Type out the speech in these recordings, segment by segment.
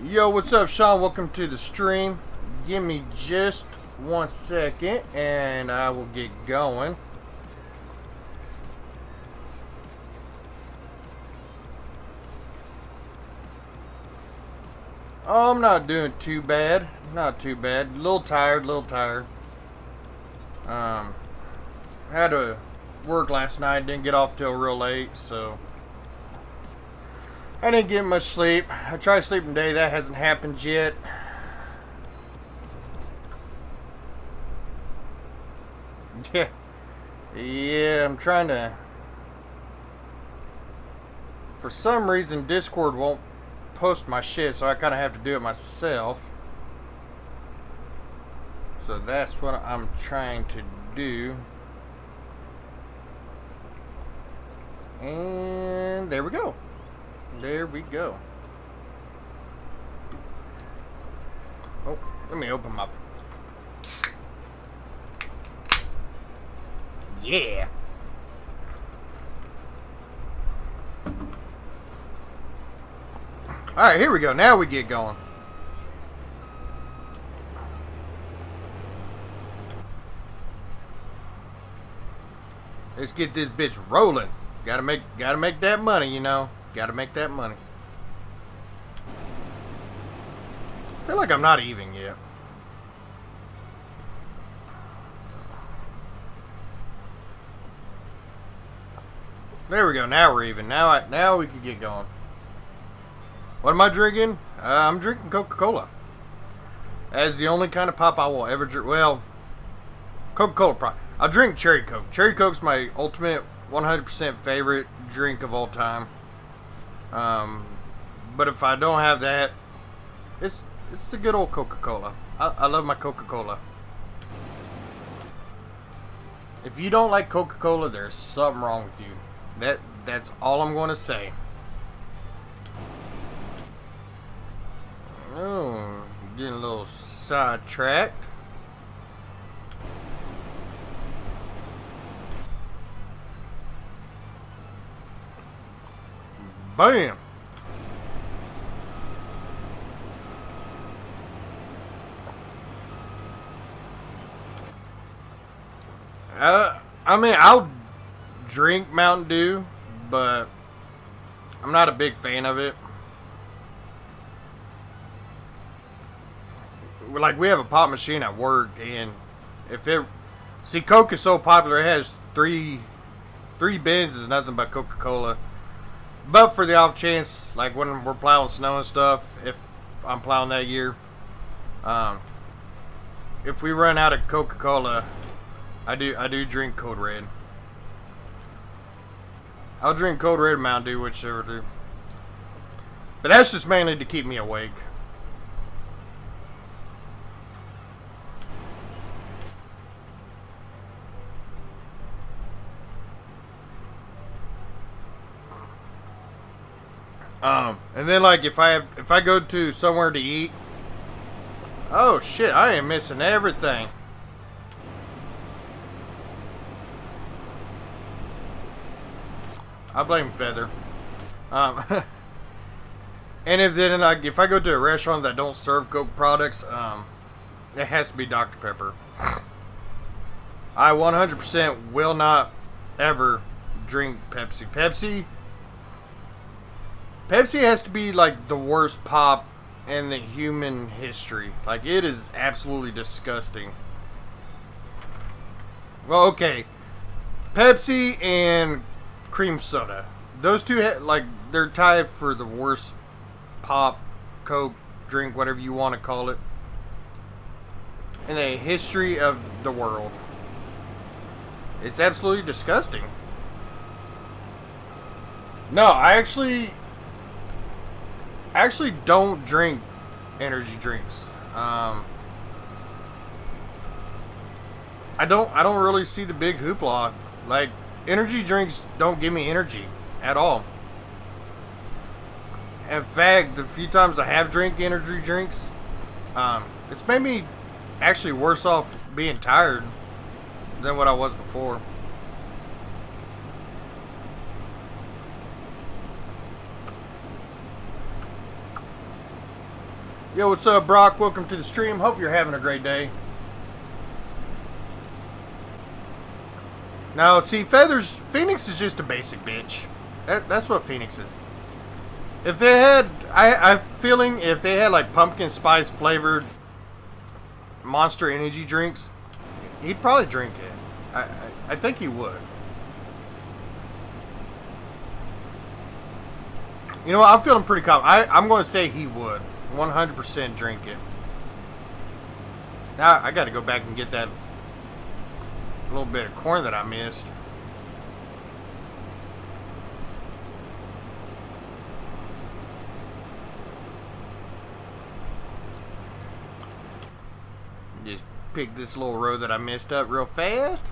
Yo, what's up, Sean? Welcome to the stream. Give me just 1 second and I will get going. Oh, I'm not doing too bad. Not too bad. A little tired, Had to work last night, didn't get off till real late, so I didn't get much sleep. I tried sleeping today, that hasn't happened yet. Yeah, I'm trying to. For some reason, Discord won't post my shit, so I kind of have to do it myself. So that's what I'm trying to do. And there we go. There we go. Oh, let me open my... Yeah. Alright, here we go. Now we get going. Let's get this bitch rolling. Gotta make that money, you know. Gotta make that money. I feel like I'm not even yet. There we go. Now we're even. Now we can get going. What am I drinking? I'm drinking Coca-Cola. That's the only kind of pop I will ever drink. Well, Coca-Cola pop. I drink Cherry Coke. Cherry Coke's my ultimate 100% favorite drink of all time. But if I don't have that, it's the good old Coca-Cola. I love my Coca-Cola. If you don't like Coca-Cola, there's something wrong with you. That's all I'm going to say. Oh, getting a little sidetracked. Bam. I mean, I'll drink Mountain Dew, but I'm not a big fan of it. Like, we have a pop machine at work, and see, Coke is so popular, it has three bins is nothing but Coca-Cola. But for the off chance, like when we're plowing snow and stuff, if I'm plowing that year, if we run out of Coca-Cola, I do drink Code Red. I'll drink Code Red, Mountain Dew, whichever do. But that's just mainly to keep me awake. And then like if I go to somewhere to eat, oh shit, I am missing everything. I blame Feather. And if I go to a restaurant that don't serve Coke products, it has to be Dr. Pepper. I 100% will not ever drink Pepsi. Pepsi has to be like the worst pop in the human history. Like, it is absolutely disgusting. Well, okay. Pepsi and cream soda. Those two, like, they're tied for the worst pop, Coke, drink, whatever you want to call it. in the history of the world. It's absolutely disgusting. No, I actually don't drink energy drinks. I don't really see the big hoopla. Like, energy drinks don't give me energy at all. In fact, the few times I have drank energy drinks, it's made me actually worse off being tired than what I was before. Yo, what's up, Brock? Welcome to the stream. Hope you're having a great day. Now, see, Phoenix is just a basic bitch. That's what Phoenix is. If they had, I'm feeling if they had like pumpkin spice flavored Monster energy drinks, he'd probably drink it. I think he would. You know what? I'm feeling pretty confident. I'm going to say he would 100% drink it. Now I got to go back and get that little bit of corn that I missed. Just pick this little row that I messed up real fast.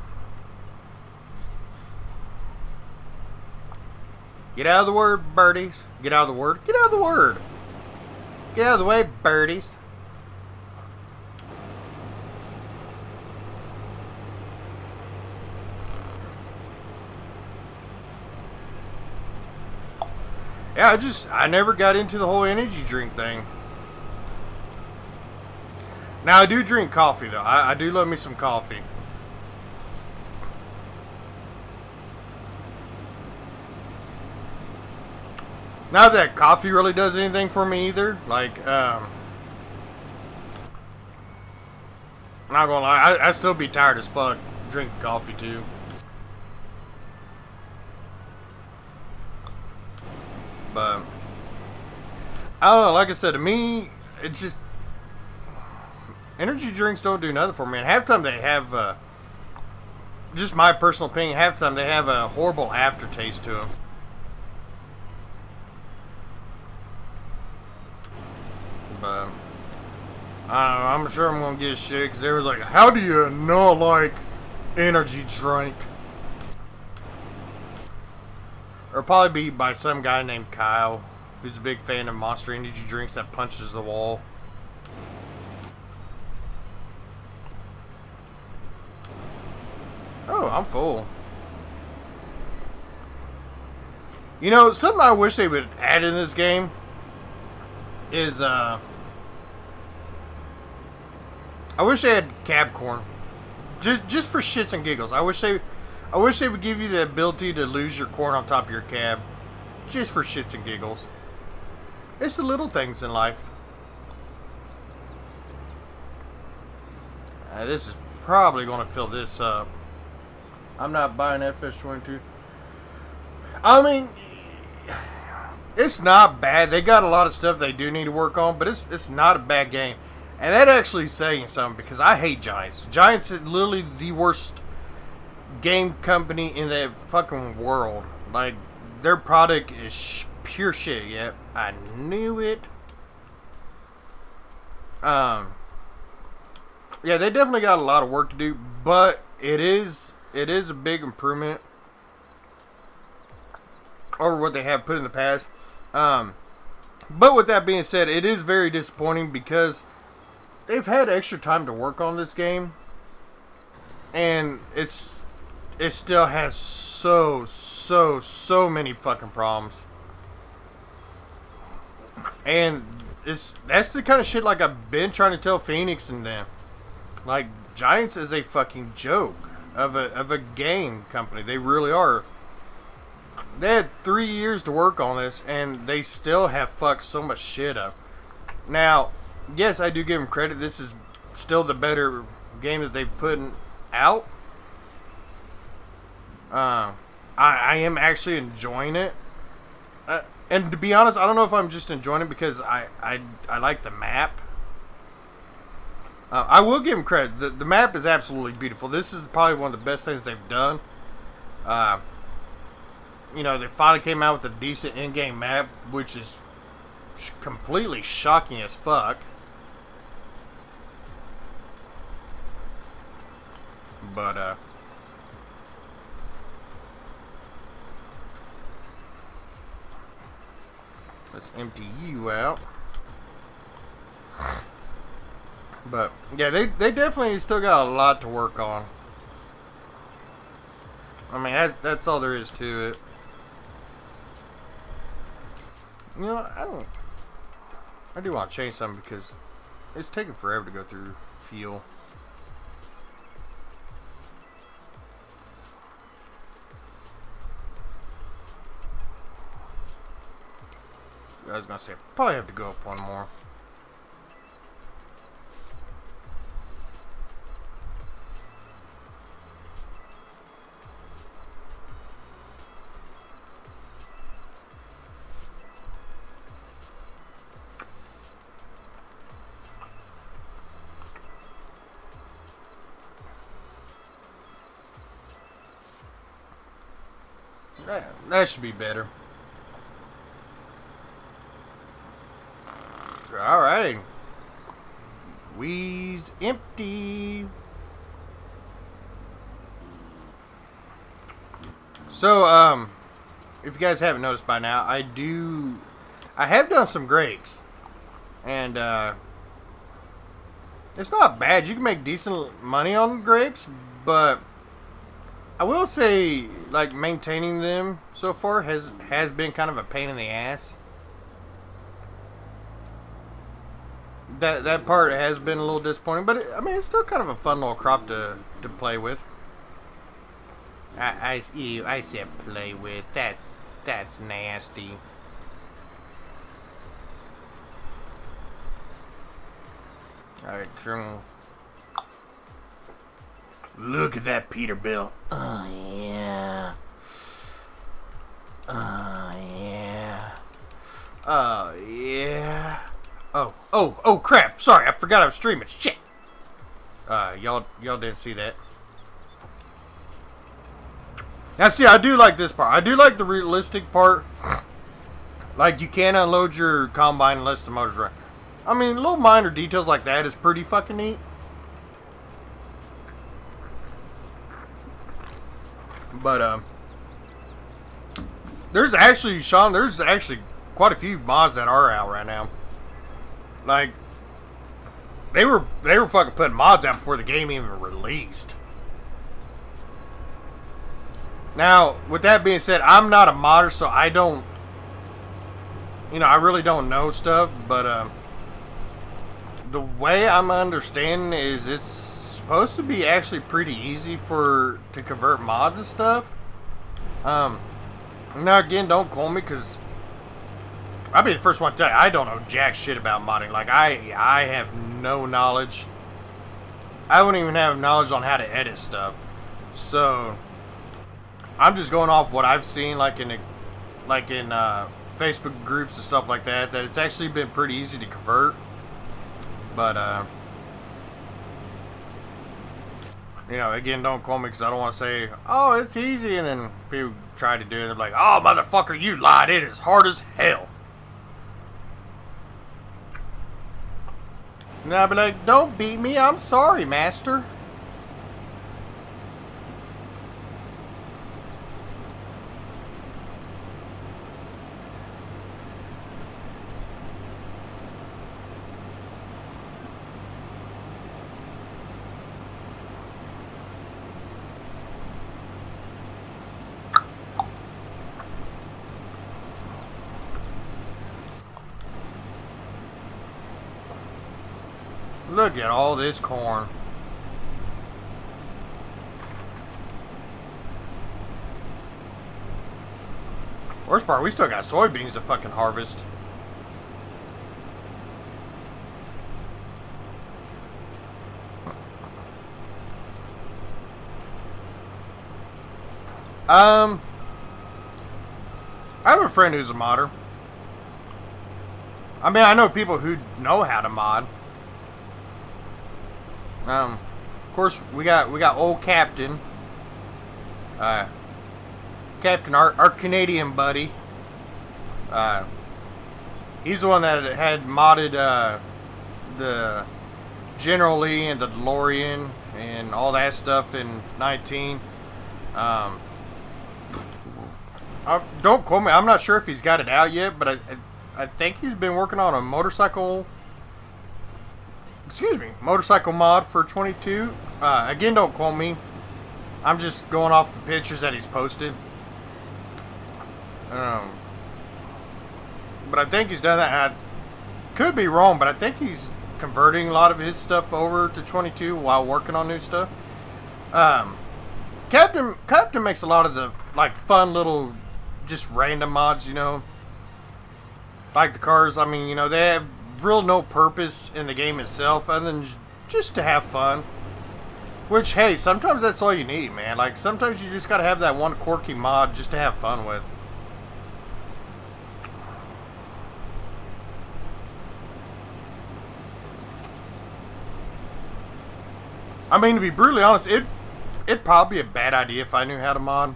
Get out of the word, birdies. Get out of the word. Get out of the word. Get out of the way, birdies. Yeah, I never got into the whole energy drink thing. Now, I do drink coffee, though. I do love me some coffee. Not that coffee really does anything for me either. Like, I'm not gonna lie, I still be tired as fuck drinking coffee, too. But, I don't know, like I said, to me, it's just, energy drinks don't do nothing for me. And half the time they have, just my personal opinion, half the time they have a horrible aftertaste to them. But, I don't know, I'm sure I'm going to get shit, because they was like, how do you not like energy drink? Or probably be by some guy named Kyle, who's a big fan of Monster energy drinks that punches the wall. Oh, I'm full. You know, something I wish they would add in this game is, I wish they had cab corn. Just for shits and giggles. I wish they would give you the ability to lose your corn on top of your cab. Just for shits and giggles. It's the little things in life. This is probably going to fill this up. I'm not buying FS22. I mean, it's not bad. They got a lot of stuff they do need to work on, but it's not a bad game. And that actually is saying something, because I hate Giants. Giants is literally the worst game company in the fucking world. Like, their product is pure shit. Yep, I knew it. Yeah, they definitely got a lot of work to do, but it is a big improvement over what they have put in the past. But with that being said, it is very disappointing because they've had extra time to work on this game, and it still has so many fucking problems. And that's the kind of shit like I've been trying to tell Phoenix and them. Like, Giants is a fucking joke of a game company. They really are. They had 3 years to work on this, and they still have fucked so much shit up. Now, yes, I do give them credit. This is still the better game that they've put out. I am actually enjoying it. And to be honest, I don't know if I'm just enjoying it because I like the map. I will give them credit. The map is absolutely beautiful. This is probably one of the best things they've done. You know, they finally came out with a decent in-game map, which is completely shocking as fuck. But, let's empty you out. But, yeah, they definitely still got a lot to work on. I mean, that's all there is to it. You know, I do want to change something because it's taking forever to go through fuel. I was gonna say, probably have to go up one more. That should be better. Alright. We's empty. So, if you guys haven't noticed by now, I have done some grapes. And, it's not bad. You can make decent money on grapes, but I will say, like, maintaining them so far has been kind of a pain in the ass. That part has been a little disappointing, but I mean, it's still kind of a fun little crop to play with. I said play with. That's nasty. Alright, look at that Peterbilt. Oh yeah. Oh yeah. Oh yeah. Oh crap. Sorry, I forgot I was streaming. Shit. Y'all didn't see that. Now see, I do like this part. I do like the realistic part. Like, you can't unload your combine unless the motor's running. I mean, little minor details like that is pretty fucking neat. But, there's actually quite a few mods that are out right now. Like, they were fucking putting mods out before the game even released. Now, with that being said, I'm not a modder, so I don't, I really don't know stuff, but, the way I'm understanding is it's supposed to be actually pretty easy to convert mods and stuff. Now again, don't call me, because I'll be the first one to tell you, I don't know jack shit about modding. Like, I have no knowledge. I wouldn't even have knowledge on how to edit stuff. So, I'm just going off what I've seen, like in Facebook groups and stuff like that it's actually been pretty easy to convert. But, again, don't call me because I don't want to say, oh, it's easy, and then people try to do it, and they're like, oh, motherfucker, you lied, it is hard as hell. And I'll be like, don't beat me, I'm sorry, master. Look at all this corn. Worst part, we still got soybeans to fucking harvest. I have a friend who's a modder. I mean, I know people who know how to mod. Of course, we got old Captain. Captain, our Canadian buddy. He's the one that had modded the General Lee and the DeLorean and all that stuff in 19. Don't quote me. I'm not sure if he's got it out yet, but I think he's been working on a motorcycle. Excuse me, motorcycle mod for 22. Again, don't quote me. I'm just going off the pictures that he's posted. But I think he's done that. I could be wrong, but I think he's converting a lot of his stuff over to 22 while working on new stuff. Captain makes a lot of the like fun little, just random mods, you know. Like the cars. I mean, you know, they have real no purpose in the game itself other than just to have fun. Which, hey, sometimes that's all you need, man. Like, sometimes you just gotta have that one quirky mod just to have fun with. I mean, to be brutally honest, it'd probably be a bad idea if I knew how to mod.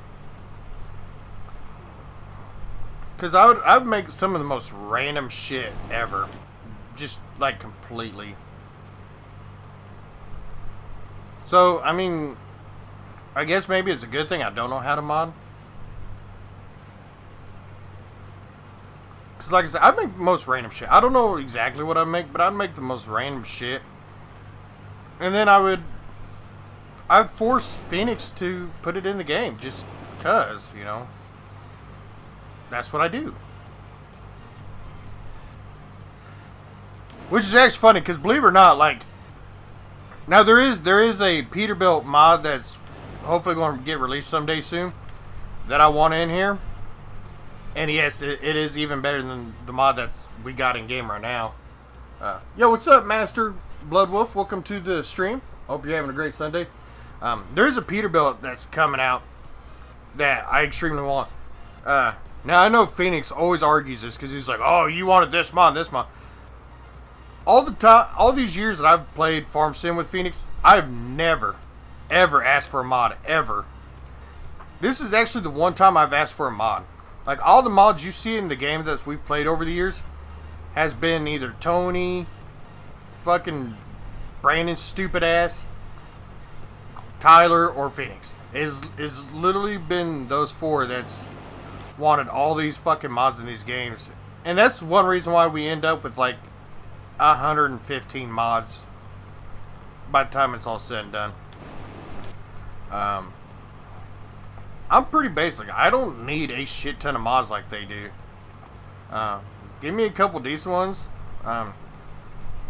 Because I would make some of the most random shit ever. Just, like, completely. So, I mean, I guess maybe it's a good thing I don't know how to mod. Because, like I said, I'd make the most random shit. I don't know exactly what I'd make, but I'd make the most random shit. And then I'd force Phoenix to put it in the game, just because, you know. That's what I do. Which is actually funny, because believe it or not, like, now there is a Peterbilt mod that's hopefully going to get released someday soon that I want in here. And yes, it is even better than the mod that's we got in game right now. Yo, what's up, Master Bloodwolf? Welcome to the stream. Hope you're having a great Sunday. There's a Peterbilt that's coming out that I extremely want. Now, I know Phoenix always argues this because he's like, oh, you wanted this mod, this mod. All these years that I've played Farm Sim with Phoenix, I've never, ever asked for a mod, ever. This is actually the one time I've asked for a mod. Like, all the mods you see in the game that we've played over the years has been either Tony, fucking Brandon's stupid ass, Tyler, or Phoenix. It's literally been those four that's wanted all these fucking mods in these games. And that's one reason why we end up with like 115 mods by the time it's all said and done. I'm pretty basic. I don't need a shit ton of mods like they do. Give me a couple decent ones.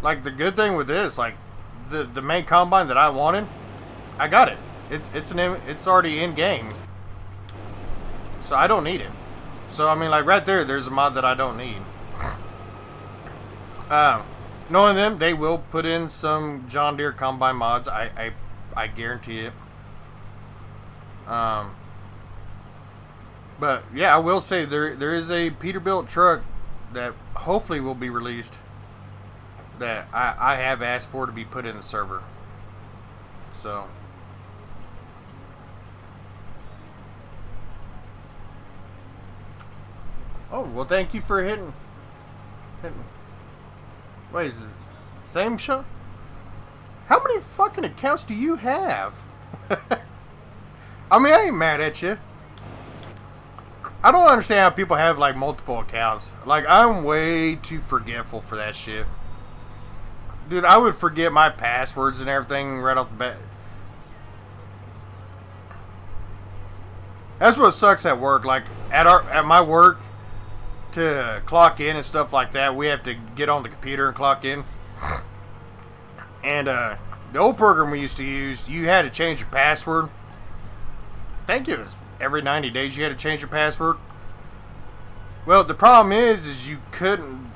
Like, the good thing with this, like, the main combine that I wanted, I got it. It's already in game. So I don't need it. So, I mean, like, right there's a mod that I don't need. Knowing them, they will put in some John Deere combine mods. I guarantee it. But yeah, I will say there is a Peterbilt truck that hopefully will be released that I have asked for to be put in the server. So oh, well, thank you for hitting. Wait, is it the same show? How many fucking accounts do you have? I mean, I ain't mad at you. I don't understand how people have, like, multiple accounts. Like, I'm way too forgetful for that shit. Dude, I would forget my passwords and everything right off the bat. That's what sucks at work. Like, at my work, to clock in and stuff like that, we have to get on the computer and clock in. And, the old program we used to use, you had to change your password. I think it was every 90 days you had to change your password. Well, the problem is you couldn't,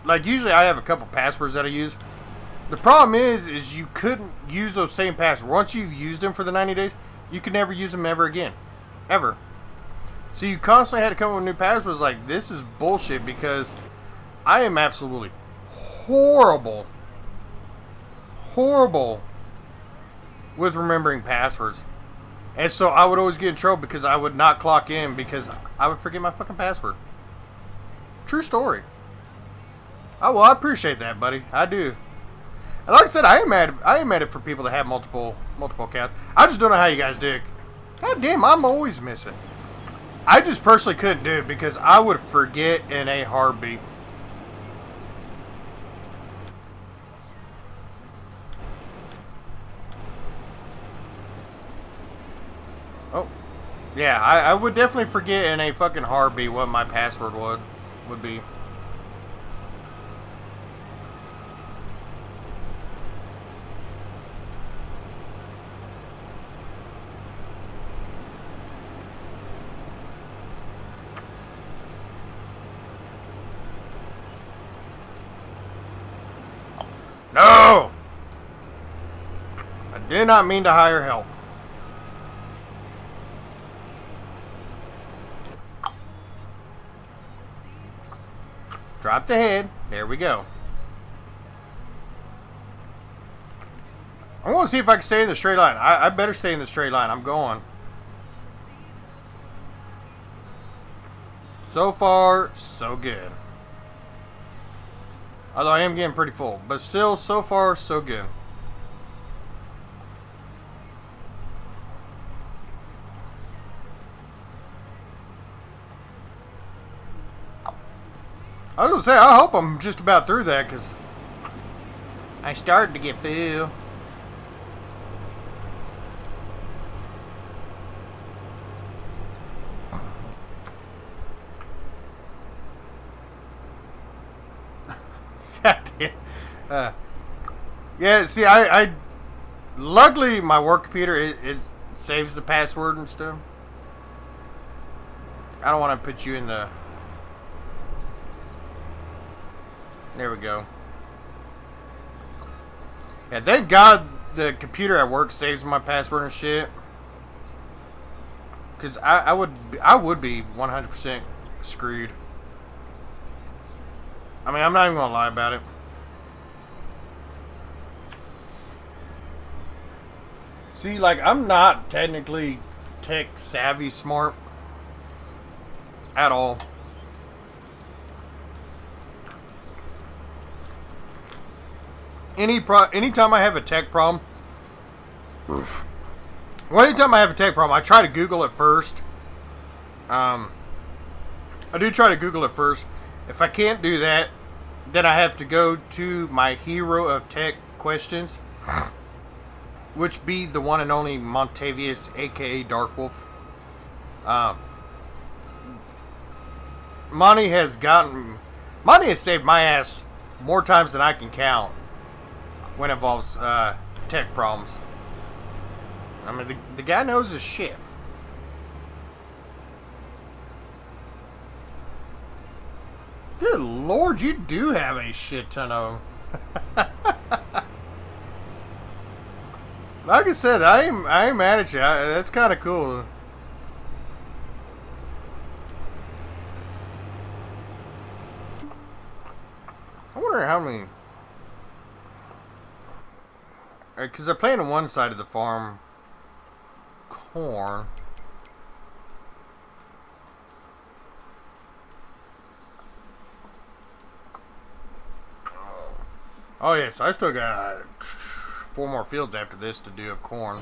like, usually I have a couple passwords that I use. The problem is you couldn't use those same passwords. Once you've used them for the 90 days, you could never use them ever again. Ever. So you constantly had to come up with new passwords. Like, this is bullshit because I am absolutely horrible horrible with remembering passwords. And so I would always get in trouble because I would not clock in because I would forget my fucking password. True story. Oh, well, I appreciate that, buddy. I do. And like I said, I ain't mad at for people that have multiple accounts. I just don't know how you guys do it. God damn, I'm always missing. I just personally couldn't do it because I would forget in a heartbeat. Oh, yeah, I would definitely forget in a fucking heartbeat what my password would be. No! I did not mean to hire help. Drop the head. There we go. I'm going to see if I can stay in the straight line. I better stay in the straight line. I'm going. So far, so good. Although I am getting pretty full. But still, so far, so good. I was going to say, I hope I'm just about through that, because I started to get full. Yeah, see, I luckily my work computer it saves the password and stuff. I don't want to put you in the. There we go. Yeah, thank God the computer at work saves my password and shit. Cause I would be 100% screwed. I mean, I'm not even gonna lie about it. See, like, I'm not technically tech savvy smart at all. Anytime I have a tech problem, I try to Google it first. I do try to Google it first. If I can't do that, then I have to go to my hero of tech questions, which be the one and only Montavious, aka Darkwolf. Monty has saved my ass more times than I can count when it involves tech problems. I mean, the guy knows his shit. Good Lord, you do have a shit ton of them. Like I said, I ain't mad at you. That's kind of cool. I wonder how many. Because they're planting one side of the farm corn. Oh yes, I still got 4 more fields after this to do of corn.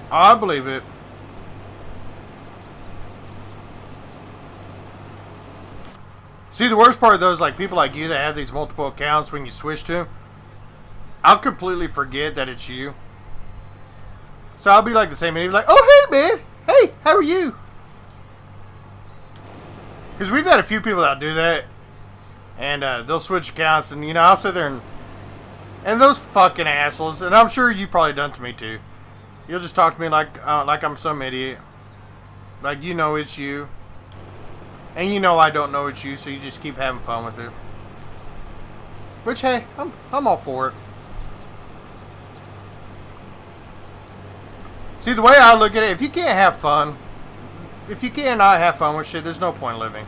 I believe it. See, the worst part of those, like people like you that have these multiple accounts, when you switch to them, I'll completely forget that it's you. So I'll be like the same, and he'll be like, "Oh, hey, man. Hey, how are you?" Because we've had a few people that do that, and they'll switch accounts, and, you know, I'll sit there and those fucking assholes, and I'm sure you probably done to me too. You'll just talk to me like I'm some idiot. Like, you know it's you. And you know I don't know it's you, so you just keep having fun with it. Which, hey, I'm all for it. See, the way I look at it, if you can't have fun, if you can't not have fun with shit, there's no point in living.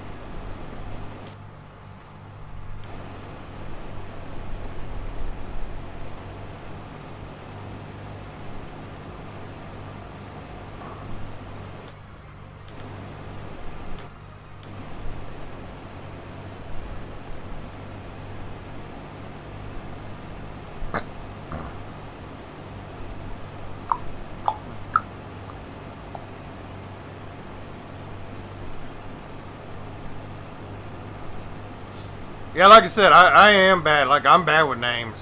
Yeah, like I said, I am bad. Like, I'm bad with names.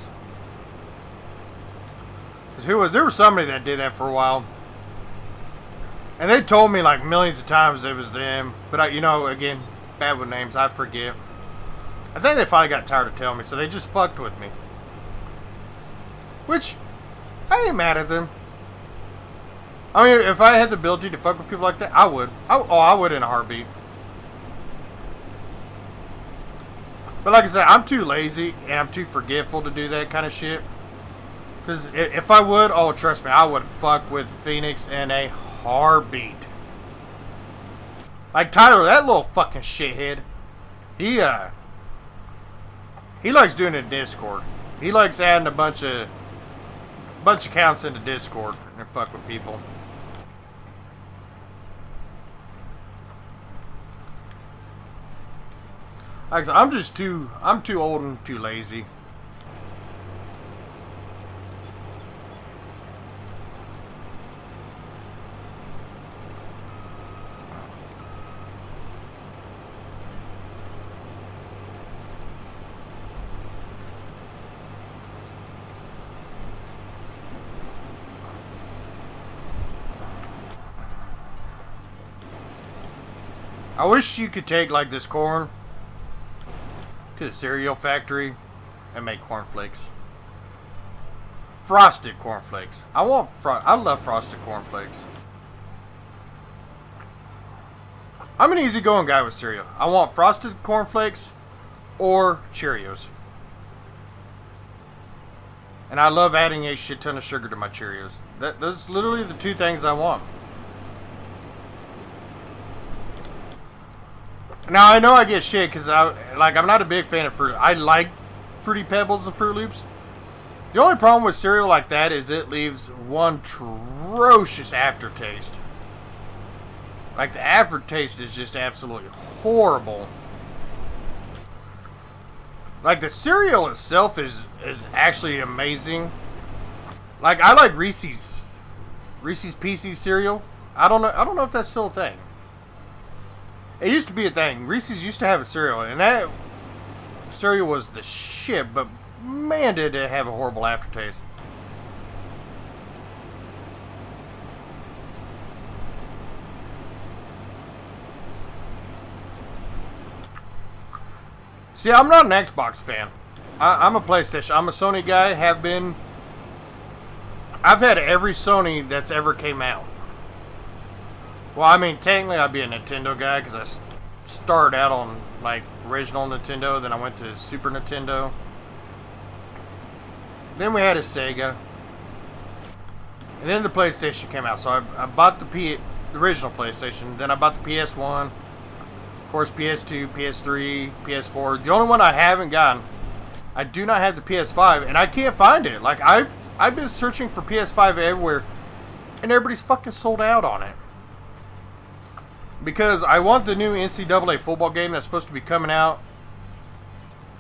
There was somebody that did that for a while. And they told me like millions of times it was them. But, you know, again, bad with names. I forget. I think they finally got tired of telling me, so they just fucked with me. Which, I ain't mad at them. I mean, if I had the ability to fuck with people like that, I would. I would in a heartbeat. But like I said, I'm too lazy and I'm too forgetful to do that kind of shit. Because if I would, oh, trust me, I would fuck with Phoenix in a heartbeat. Like Tyler, that little fucking shithead. He likes doing it in Discord. He likes adding a bunch of accounts into Discord and fuck with people. Like I said, I'm too old and too lazy. I wish you could take like this corn to the cereal factory and make cornflakes. Frosted cornflakes. I love frosted cornflakes. I'm an easygoing guy with cereal. I want frosted cornflakes or Cheerios. And I love adding a shit ton of sugar to my Cheerios. Those are literally the two things I want. Now, I know I get shit because I'm not a big fan of fruit. I like Fruity Pebbles and Fruit Loops. The only problem with cereal like that is it leaves one atrocious aftertaste. Like, the aftertaste is just absolutely horrible. Like, the cereal itself is actually amazing. Like, I like Reese's Pieces cereal. I don't know if that's still a thing. It used to be a thing. Reese's used to have a cereal, and that cereal was the shit, but man, did it have a horrible aftertaste. See, I'm not an Xbox fan. I'm a PlayStation. I'm a Sony guy, have been. I've had every Sony that's ever came out. Well, I mean, technically I'd be a Nintendo guy because I started out on, like, original Nintendo. Then I went to Super Nintendo. Then we had a Sega. And then the PlayStation came out. So I bought the original PlayStation. Then I bought the PS1. Of course, PS2, PS3, PS4. The only one I haven't gotten, I do not have the PS5. And I can't find it. Like, I've been searching for PS5 everywhere. And everybody's fucking sold out on it. Because I want the new NCAA football game that's supposed to be coming out,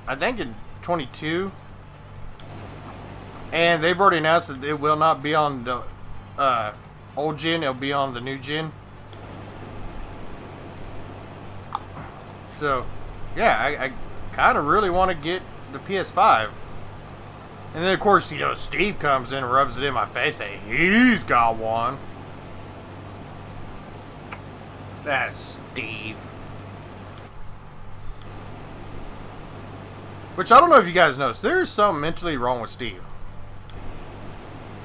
I think in 22. And they've already announced that it will not be on the old gen, it'll be on the new gen. So, yeah, I kind of really want to get the PS5. And then, of course, you know, Steve comes in and rubs it in my face that he's got one. That's Steve. Which I don't know if you guys noticed. There's something mentally wrong with Steve.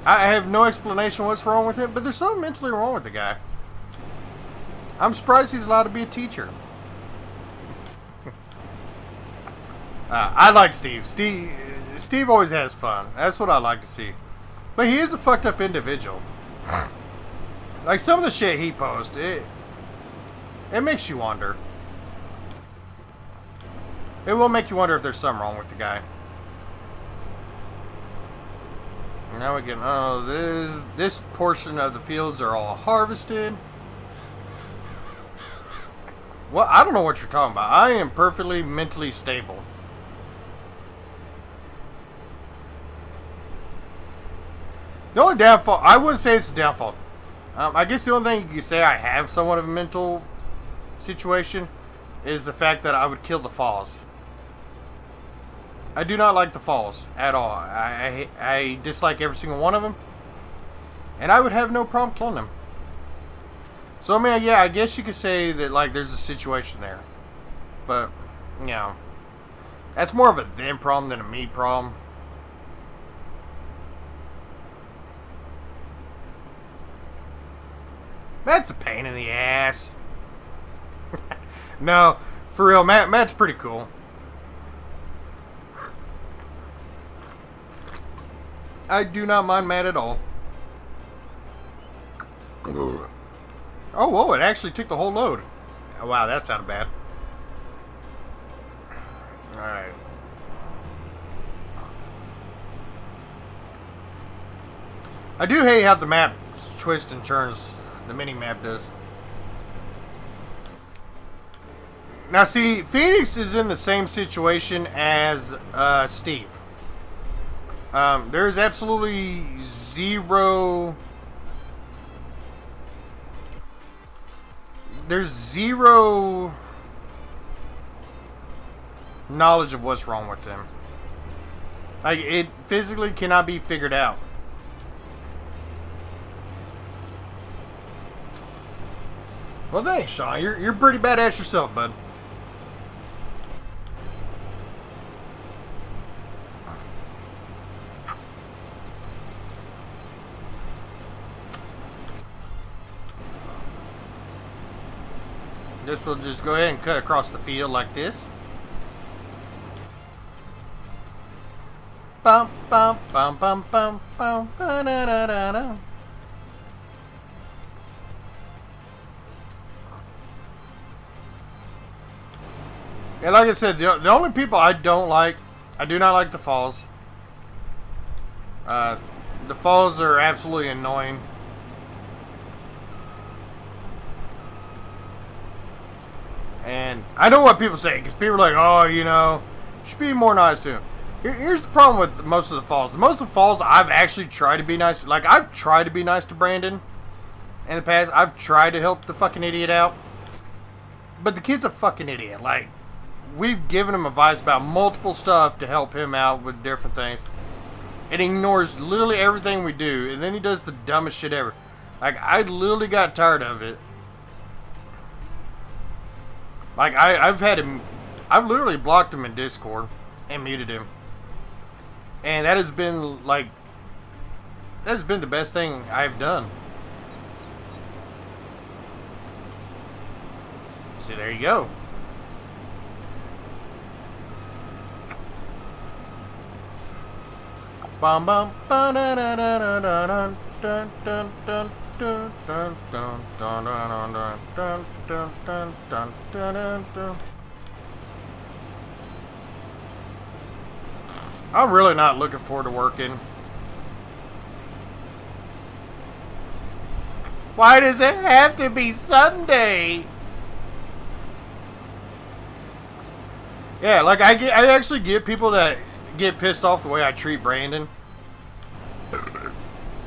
I have no explanation what's wrong with him, but there's something mentally wrong with the guy. I'm surprised he's allowed to be a teacher. I like Steve. Steve always has fun. That's what I like to see. But he is a fucked up individual. Like some of the shit he posts, it makes you wonder. It will make you wonder if there's something wrong with the guy. Now we can, oh, this portion of the fields are all harvested. Well, I don't know what you're talking about. I am perfectly mentally stable. The only downfall, I wouldn't say it's a downfall. I guess the only thing you could say I have somewhat of a mental situation is the fact that I would kill the falls. I do not like the falls at all. I dislike every single one of them. And I would have no problem killing them. So, I mean, yeah, I guess you could say that, like, there's a situation there. But, you know, that's more of a them problem than a me problem. Matt's a pain in the ass. No, for real, Matt's pretty cool. I do not mind Matt at all. Oh, whoa, it actually took the whole load. Oh, wow, that sounded bad. Alright. I do hate how the map twists and turns. The mini-map does. Now, see, Phoenix is in the same situation as Steve. There's absolutely zero... There's zero knowledge of what's wrong with them. Like, it physically cannot be figured out. Well, thanks, Sean. You're pretty badass yourself, bud. This will just go ahead and cut across the field like this. Bum bum bum bum bum bum ba da da da da. And like I said, the only people I don't like, I do not like the falls. The falls are absolutely annoying. And I know what people say, because people are like, oh, you know, you should be more nice to him. Here's the problem with most of the falls. Most of the falls, I've actually tried to be nice. Like, I've tried to be nice to Brandon in the past. I've tried to help the fucking idiot out. But the kid's a fucking idiot. Like, we've given him advice about multiple stuff to help him out with different things. It ignores literally everything we do. And then he does the dumbest shit ever. Like, I literally got tired of it. Like, I've had him... I've literally blocked him in Discord and muted him. And that has been, like... That has been the best thing I've done. So there you go. Bum bum ba da da da da da dun dun dun dun dun dun dun dun dun dun dun dun dun dun dun. I'm really not looking forward to working. Why does it have to be Sunday? Yeah, like I actually get people that get pissed off the way I treat Brandon.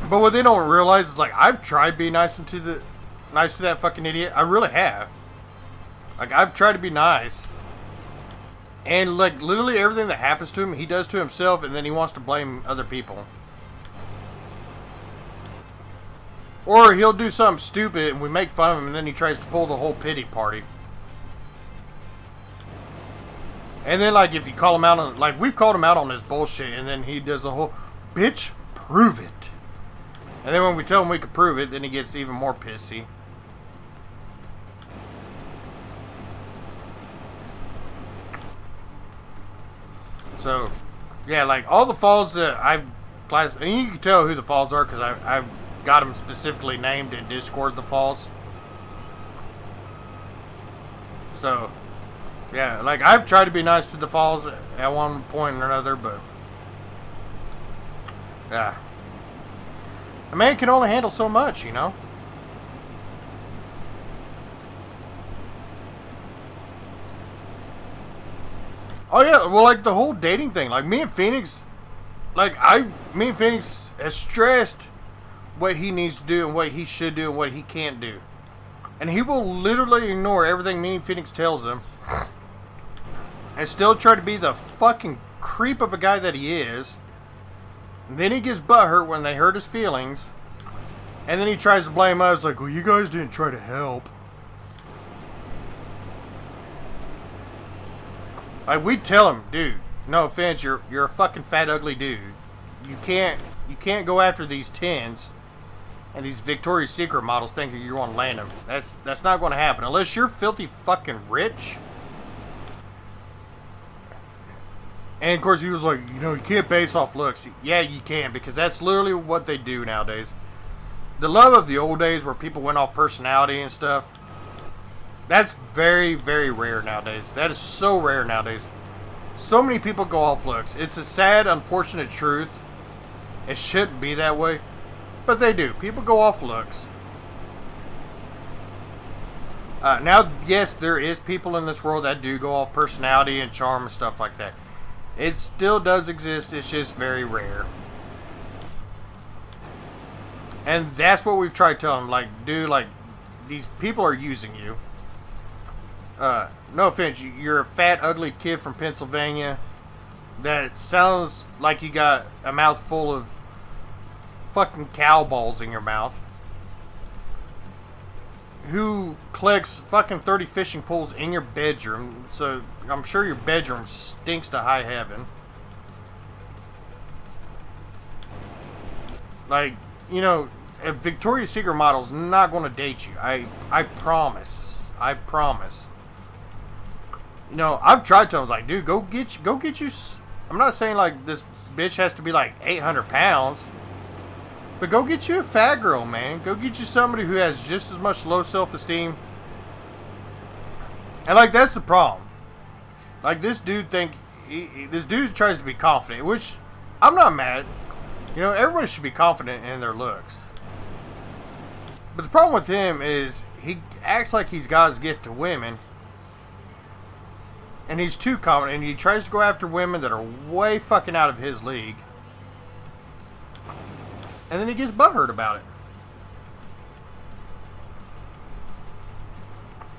But what they don't realize is, like, I've tried being nice to that fucking idiot. I really have. Like, I've tried to be nice. And, like, literally everything that happens to him, he does to himself, and then he wants to blame other people. Or he'll do something stupid, and we make fun of him, and then he tries to pull the whole pity party. And then, like, if you call him out on... Like, we've called him out on this bullshit, and then he does the whole... Bitch, prove it. And then when we tell him we can prove it, then he gets even more pissy. So, yeah, like, all the falls that I've... And you can tell who the falls are, because I've got them specifically named in Discord, the falls. So, yeah, like, I've tried to be nice to the falls at one point or another, but, yeah. A man can only handle so much, you know? Oh, yeah, well, like, the whole dating thing. Like, me and Phoenix has stressed what he needs to do and what he should do and what he can't do. And he will literally ignore everything me and Phoenix tells him and still try to be the fucking creep of a guy that he is. And then he gets butthurt when they hurt his feelings. And then he tries to blame us, like, well, you guys didn't try to help. Like, we tell him, dude, no offense, you're a fucking fat, ugly dude. You can't go after these 10s and these Victoria's Secret models thinking you're going to land them. That's not going to happen. Unless you're filthy fucking rich. And, of course, he was like, you know, you can't base off looks. Yeah, you can, because that's literally what they do nowadays. The love of the old days where people went off personality and stuff, that's very, very rare nowadays. That is so rare nowadays. So many people go off looks. It's a sad, unfortunate truth. It shouldn't be that way. But they do. People go off looks. Now, yes, there is people in this world that do go off personality and charm and stuff like that. It still does exist. It's just very rare. And that's what we've tried to tell them. Like, dude, like, these people are using you. No offense, you're a fat, ugly kid from Pennsylvania that sounds like you got a mouthful of fucking cow balls in your mouth, who collects fucking 30 fishing poles in your bedroom, so I'm sure your bedroom stinks to high heaven. Like, you know, a Victoria's Secret model's not going to date you. I promise. I promise. You know, I've tried to. I was like, dude, go get you. I'm not saying like this bitch has to be like 800 pounds, but go get you a fat girl, man. Go get you somebody who has just as much low self-esteem. And like, that's the problem. Like, this dude this dude tries to be confident, which I'm not mad. You know, everybody should be confident in their looks. But the problem with him is he acts like he's God's gift to women. And he's too confident. And he tries to go after women that are way fucking out of his league. And then he gets butthurt about it.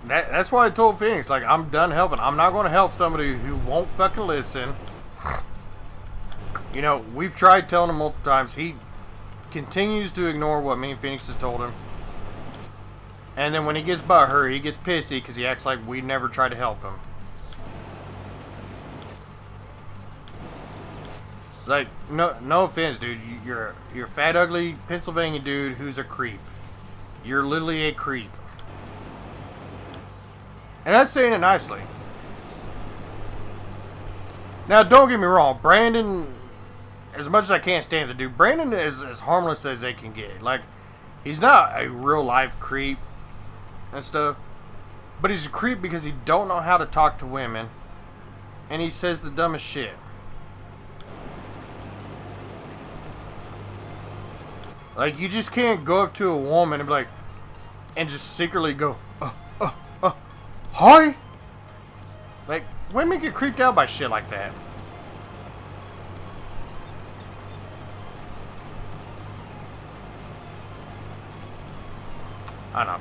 That's why I told Phoenix, like, I'm done helping. I'm not going to help somebody who won't fucking listen. You know, we've tried telling him multiple times. He continues to ignore what me and Phoenix has told him. And then when he gets butthurt, he gets pissy because he acts like we never tried to help him. Like, no offense, dude. You're a fat, ugly Pennsylvania dude who's a creep. You're literally a creep. And that's saying it nicely. Now, don't get me wrong. Brandon, as much as I can't stand the dude, Brandon is as harmless as they can get. Like, he's not a real-life creep and stuff. But he's a creep because he don't know how to talk to women. And he says the dumbest shit. Like, you just can't go up to a woman and be like, and just secretly go, hi? Like, women get creeped out by shit like that. I don't know.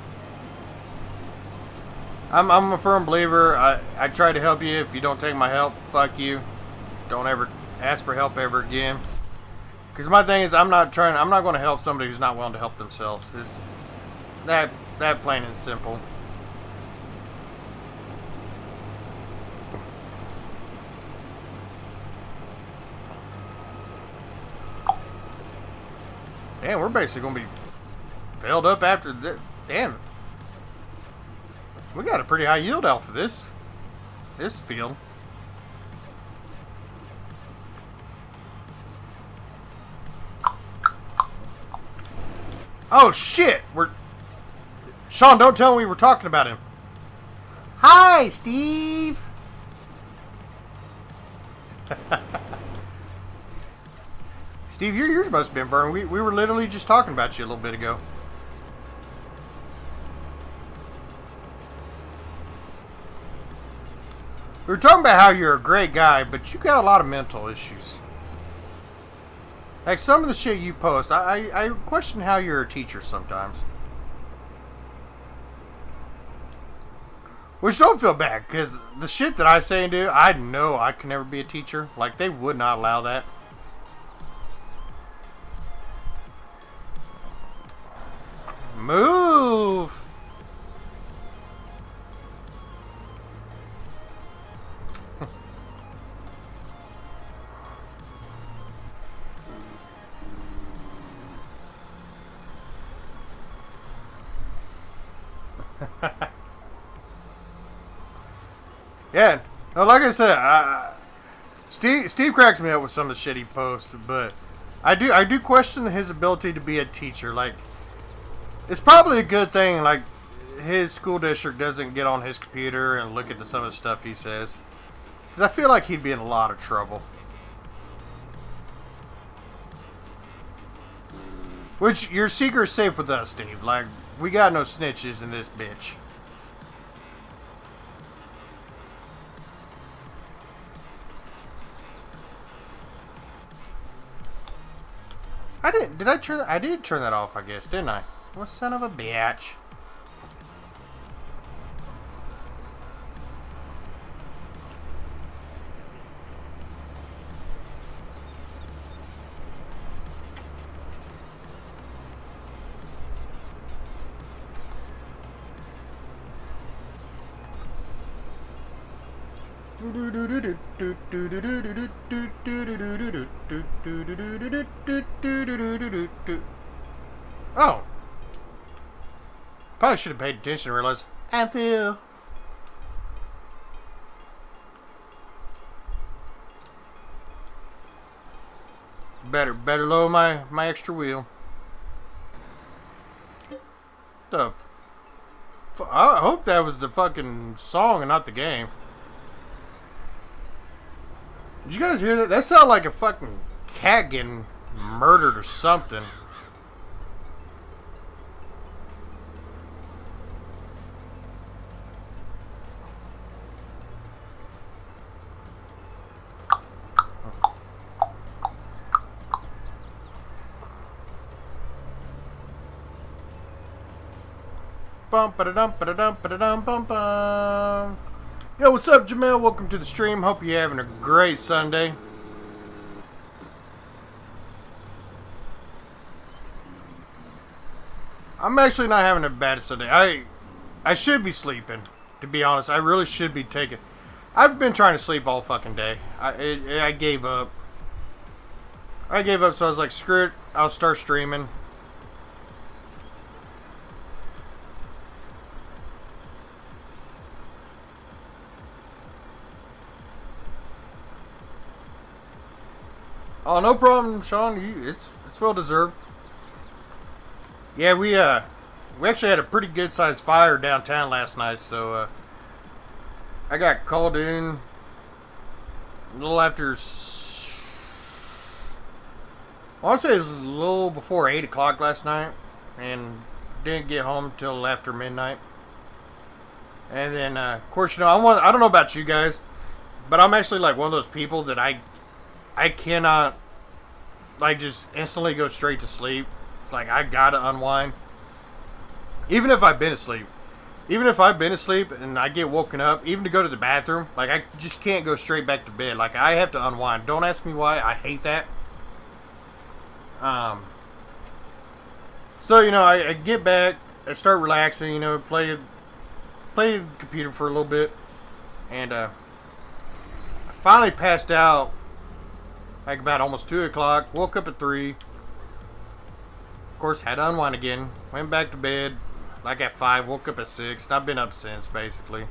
I'm a firm believer. I try to help you. If you don't take my help, fuck you. Don't ever ask for help ever again. Because my thing is, I'm not going to help somebody who's not willing to help themselves. It's that plain and simple. Damn, we're basically going to be filled up after this. Damn. We got a pretty high yield off of this field. Oh shit! Sean, don't tell me we were talking about him. Hi, Steve. Steve, yours must have been burned. We were literally just talking about you a little bit ago. We were talking about how you're a great guy, but you got a lot of mental issues. Like some of the shit you post, I question how you're a teacher sometimes. Which don't feel bad, because the shit that I say and do, I know I can never be a teacher. Like, they would not allow that. Move! Yeah, no, like I said, Steve cracks me up with some of the shit he posts, but I do question his ability to be a teacher. Like, it's probably a good thing, like, his school district doesn't get on his computer and look at some of the stuff he says, because I feel like he'd be in a lot of trouble. Which, your secret's safe with us, Steve. Like, we got no snitches in this bitch. I did turn that off, I guess, didn't I? What son of a bitch. Oh. Probably should have paid attention and realized I feel. Better lower my extra wheel. I hope that was the fucking song and not the game. Did you guys hear that? That sounded like a fucking cat getting murdered or something. Bum ba da dum ba da dum ba da dum bum bum. Yo, what's up, Jamel? Welcome to the stream. Hope you're having a great Sunday. I'm actually not having a bad Sunday. I should be sleeping, to be honest. I really should be taking. I've been trying to sleep all fucking day. I gave up. I gave up, so I was like, screw it. I'll start streaming. Oh, no problem, Sean. It's well deserved. Yeah, we actually had a pretty good sized fire downtown last night, so I got called in a little after. I want to say it was a little before 8 o'clock last night, and didn't get home till after midnight. And then, of course, I don't know about you guys, but I'm actually like one of those people that I cannot, like, just instantly go straight to sleep. Like, I gotta unwind. Even if I've been asleep. Even if I've been asleep and I get woken up, even to go to the bathroom, like, I just can't go straight back to bed. Like, I have to unwind. Don't ask me why. I hate that. So, I get back, I start relaxing, play the computer for a little bit. And, I finally passed out like about almost 2 o'clock. Woke up at 3. Of course, had to unwind again. Went back to bed like at 5. Woke up at 6. And I've been up since, basically.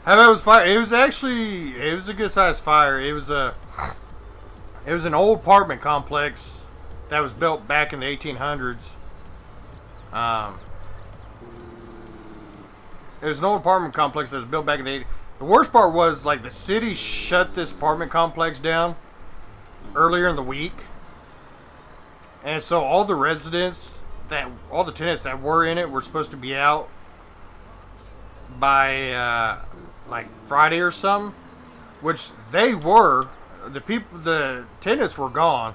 How about it was fire? It was a good sized fire. It was an old apartment complex that was built back in the 1800s. It was an old apartment complex that was built back in the 80s. The worst part was, like, the city shut this apartment complex down earlier in the week. And so all the all the tenants that were in it were supposed to be out by, like, Friday or something. Which they were. The tenants were gone.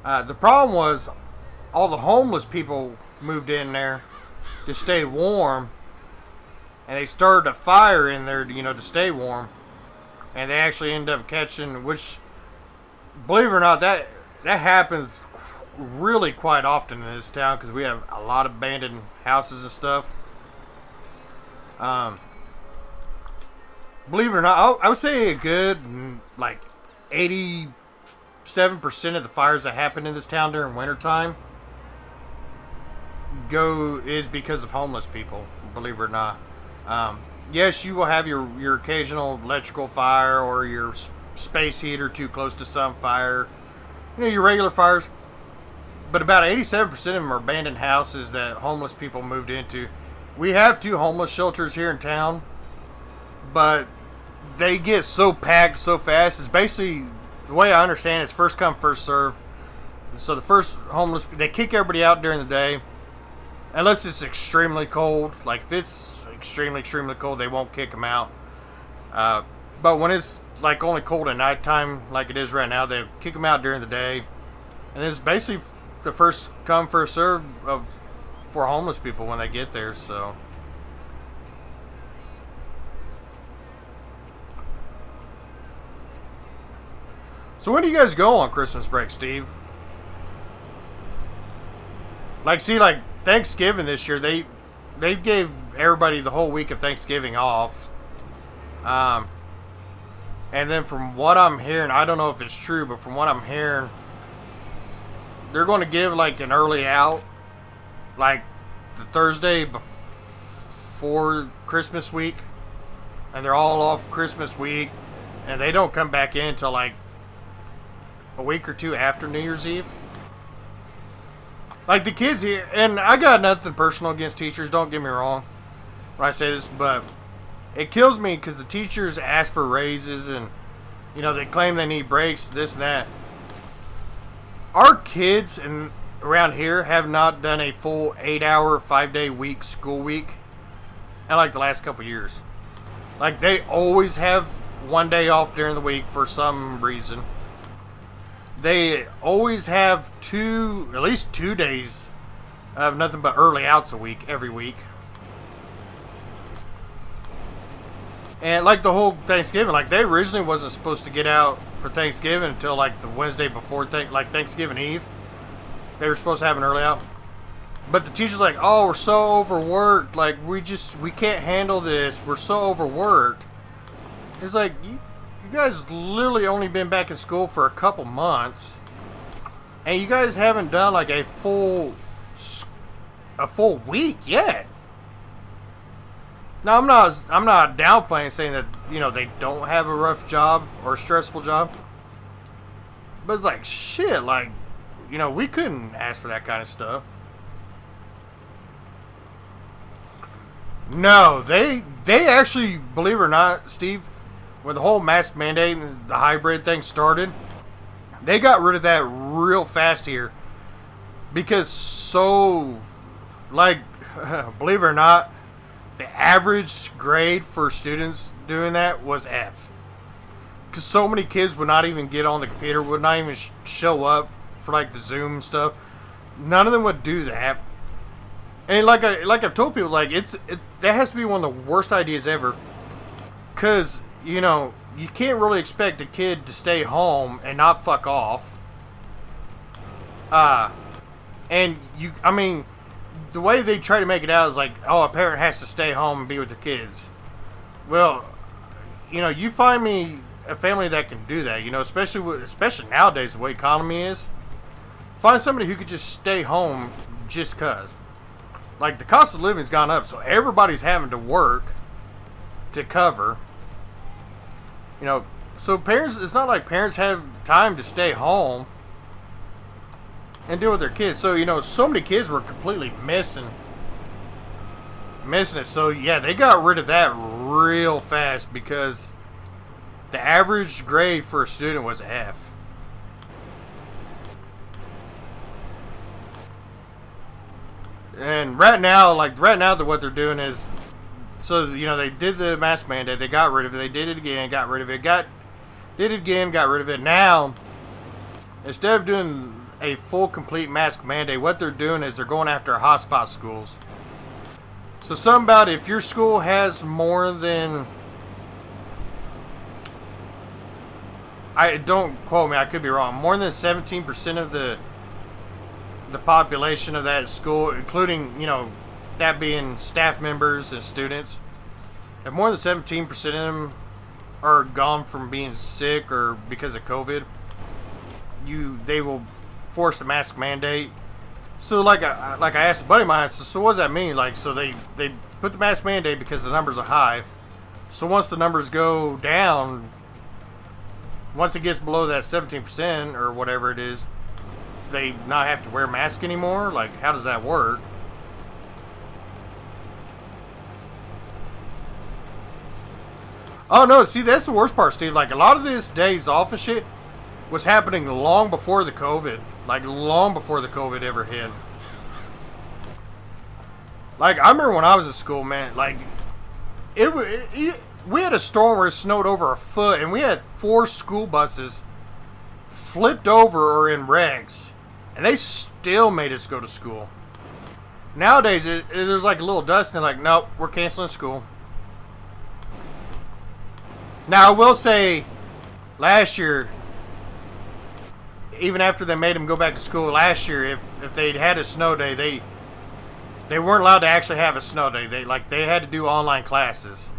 The problem was all the homeless people moved in there to stay warm. And they started a fire in there, to stay warm. And they actually ended up catching, which, believe it or not, that happens really quite often in this town because we have a lot of abandoned houses and stuff. Believe it or not, I would say a good, like, 87% of the fires that happen in this town during wintertime is because of homeless people, believe it or not. Yes, you will have your occasional electrical fire or your space heater too close to some fire. Your regular fires. But about 87% of them are abandoned houses that homeless people moved into. We have 2 homeless shelters here in town. But they get so packed so fast. It's basically, the way I understand it, it's first come, first serve. So the first homeless, they kick everybody out during the day. Unless it's extremely cold. Like if it's extremely cold, they won't kick them out. But when it's like only cold at nighttime, like it is right now, they kick them out during the day. And it's basically the first come, first serve for homeless people when they get there. So when do you guys go on Christmas break, Steve? Like, see, like Thanksgiving this year, they gave everybody the whole week of Thanksgiving off. And then from what I'm hearing, I don't know if it's true, but from what I'm hearing, they're going to give like an early out, like the Thursday before Christmas week. And they're all off Christmas week. And they don't come back in until like a week or 2 after New Year's Eve. Like the kids here, and I got nothing personal against teachers, don't get me wrong when I say this, but it kills me because the teachers ask for raises and, they claim they need breaks, this and that. Our kids around here have not done a full 8-hour, 5-day week, school week in like the last couple years. Like they always have 1 day off during the week for some reason. They always have at least 2 days of nothing but early outs a week, every week. And like the whole Thanksgiving, like they originally wasn't supposed to get out for Thanksgiving until like the Wednesday before Thanksgiving Eve. They were supposed to have an early out. But the teacher's like, oh, we're so overworked. Like we can't handle this. We're so overworked. It's like, you guys literally only been back in school for a couple months, and you guys haven't done like a full week yet. Now I'm not downplaying saying that they don't have a rough job or a stressful job, but it's like shit. Like we couldn't ask for that kind of stuff. No, they actually, believe it or not, Steve, when the whole mask mandate and the hybrid thing started, they got rid of that real fast here. Because believe it or not, the average grade for students doing that was F. Because so many kids would not even get on the computer, would not even show up for like the Zoom stuff. None of them would do that. And like I've told people, like that has to be one of the worst ideas ever. Because you can't really expect a kid to stay home and not fuck off. And the way they try to make it out is like, oh, a parent has to stay home and be with their kids. Well, you find me a family that can do that, especially nowadays the way economy is. Find somebody who could just stay home just cause. Like the cost of living's gone up, so everybody's having to work. to cover. You know, so parents, it's not like parents have time to stay home and deal with their kids. So, you know, so many kids were completely missing it. So, yeah, they got rid of that real fast because the average grade for a student was F. And right now, what they're doing is, so, you know, they did the mask mandate, they got rid of it, they did it again, got rid of it, did it again, got rid of it. Now, instead of doing a full, complete mask mandate, what they're doing is they're going after hotspot schools. So something about if your school has more than, don't quote me, I could be wrong, more than 17% of the population of that school, including, you know, that being staff members and students, if more than 17% of them are gone from being sick or because of COVID, they will force a mask mandate. So like I asked a buddy of mine, so what does that mean? Like, so they put the mask mandate because the numbers are high. So once the numbers go down, once it gets below that 17% or whatever it is, they not have to wear a mask anymore? Like, how does that work? Oh no, see, that's the worst part, Steve. Like, a lot of this days off and shit was happening long before the COVID. Like, long before the COVID ever hit. Like, I remember when I was in school, man, like, we had a storm where it snowed over a foot, and we had 4 school buses flipped over or in wrecks, and they still made us go to school. Nowadays, there's like a little dust, and like, nope, we're canceling school. Now, I will say, last year, even after they made them go back to school last year, if they'd had a snow day, they weren't allowed to actually have a snow day. They had to do online classes.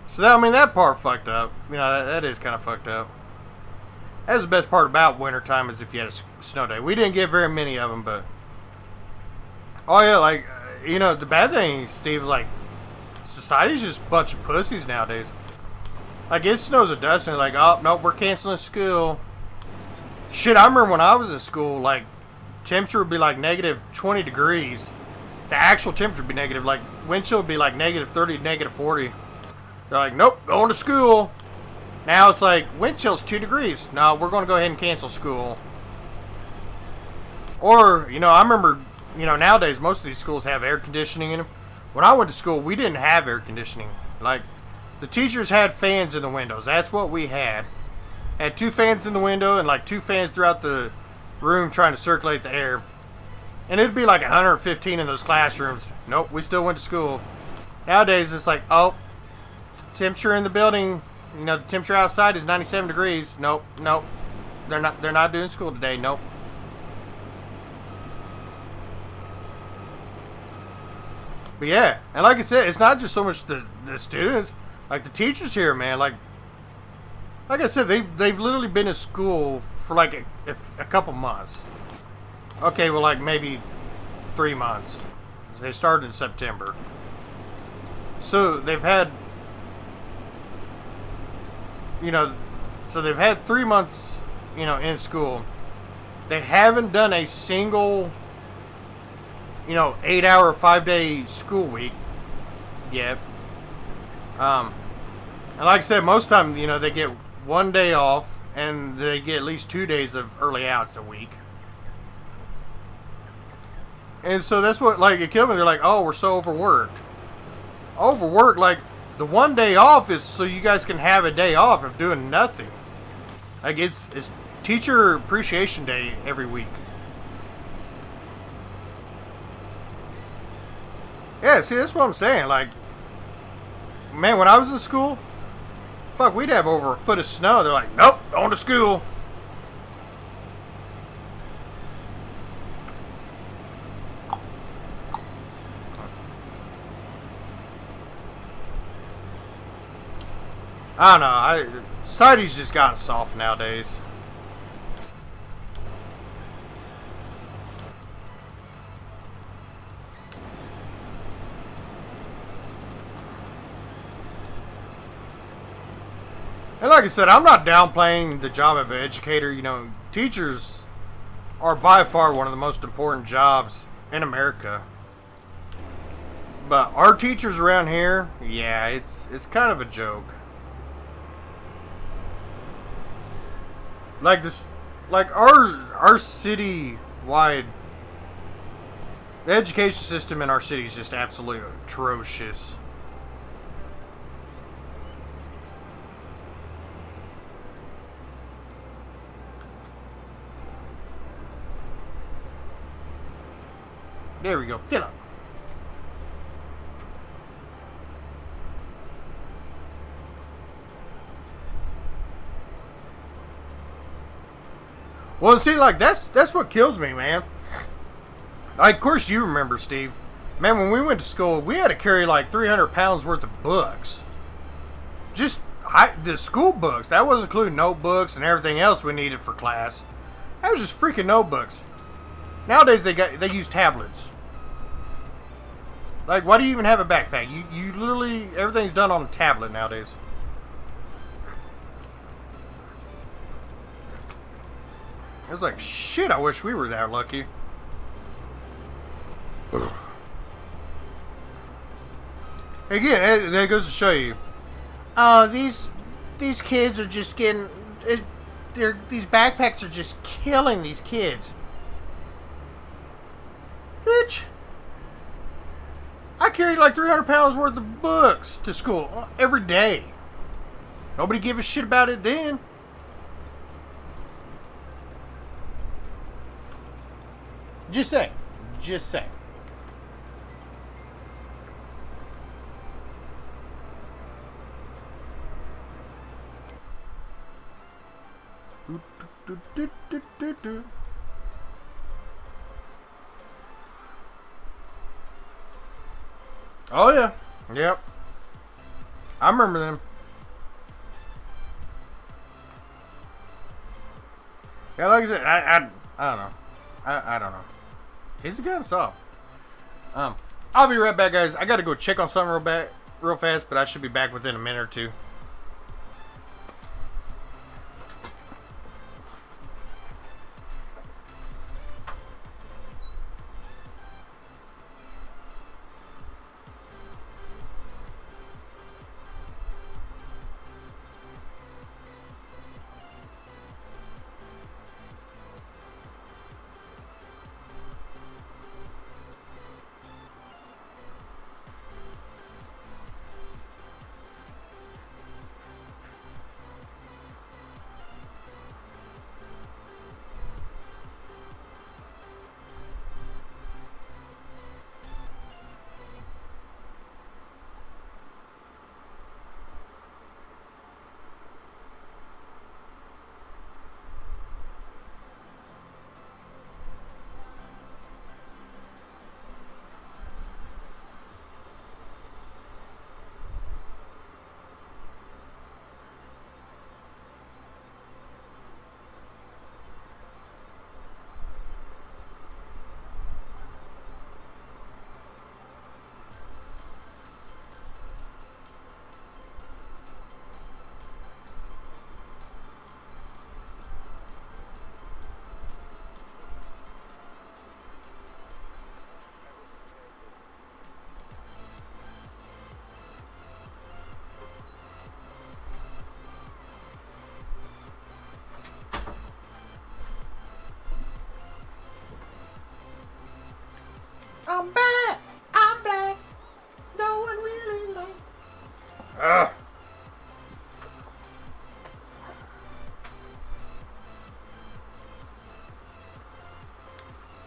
So that, I mean, that part fucked up. You know, that is kind of fucked up. That's the best part about wintertime, is if you had a snow day. We didn't get very many of them, but oh yeah, like, you know, the bad thing, Steve, is like, society's just a bunch of pussies nowadays. Like, it snows or dust, and like, oh nope, we're canceling school. Shit, I remember when I was in school, like, temperature would be like negative 20 degrees. The actual temperature would be negative. Like, wind chill would be like negative 30, negative 40. They're like, nope, going to school. Now it's like, wind chill's 2 degrees. No, we're going to go ahead and cancel school. Or, you know, I remember, you know, nowadays most of these schools have air conditioning in them. When I went to school, we didn't have air conditioning. Like, the teachers had fans in the windows. That's what we had. Had 2 fans in the window and like 2 fans throughout the room trying to circulate the air. And it'd be like 115 in those classrooms. Nope, we still went to school. Nowadays, it's like, oh, temperature in the building, you know, the temperature outside is 97 degrees. Nope, nope. They're not doing school today. Nope. But yeah, and like I said, it's not just so much the students, like the teachers here, man. Like I said, they've literally been in school for like a couple months. Okay, well, like maybe 3 months. They started in September, so they've had, you know, so they've had 3 months, you know, in school. They haven't done a single, you know, 8-hour, 5-day school week yet. And like I said, most of the time, you know, they get 1 day off, and they get at least 2 days of early outs a week. And so that's what, like, it killed me. They're like, oh, we're so overworked. Overworked, like, the 1 day off is so you guys can have a day off of doing nothing. Like, it's Teacher Appreciation Day every week. Yeah, see, that's what I'm saying. Like, man, when I was in school, fuck, we'd have over a foot of snow. They're like, nope, going to school. I don't know. Society's just gotten soft nowadays. And like I said, I'm not downplaying the job of an educator. You know, teachers are by far one of the most important jobs in America. But our teachers around here, yeah, it's kind of a joke. Like this, like our city wide, the education system in our city is just absolutely atrocious. There we go, fill up. Well, see, like that's what kills me, man. Like, of course, you remember, Steve. Man, when we went to school, we had to carry like 300 pounds worth of books. Just the school books. That wasn't including notebooks and everything else we needed for class. That was just freaking notebooks. Nowadays, they use tablets. Like, why do you even have a backpack? You literally everything's done on a tablet nowadays. I was like, shit, I wish we were that lucky. Again, that goes to show you. Oh, these kids are just getting... these backpacks are just killing these kids. Bitch. I carry like 300 pounds worth of books to school every day. Nobody gave a shit about it then. Just say. Just say. Oh yeah. Yep. I remember them. Yeah, like I said, I don't know. I don't know. Is it good? So, I'll be right back, guys. I gotta go check on something real fast, but I should be back within a minute or two. I'm back. I'm black. No one really likes. Ugh.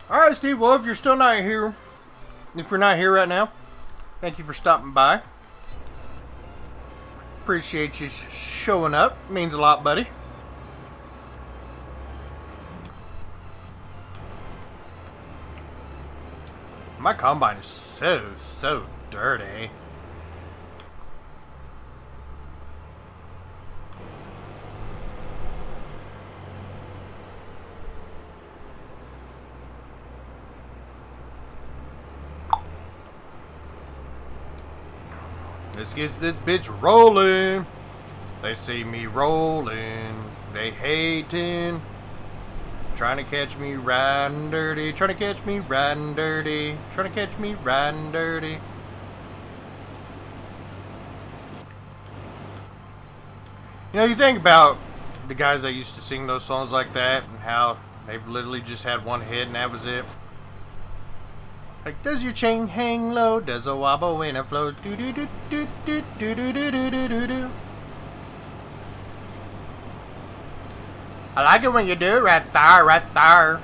All right, Steve. Well, if you're still not here, if you're not here right now, thank you for stopping by. Appreciate you showing up. Means a lot, buddy. My combine is so dirty. Let's get this bitch rolling. They see me rolling, they hating. Trying to catch me riding dirty, trying to catch me riding dirty, trying to catch me riding dirty. You know, you think about the guys that used to sing those songs like that and how they've literally just had one hit and that was it. Like, does your chain hang low? Does a wobble when it flows? Do do do do do do do do do do do. I like it when you do it right there, right there.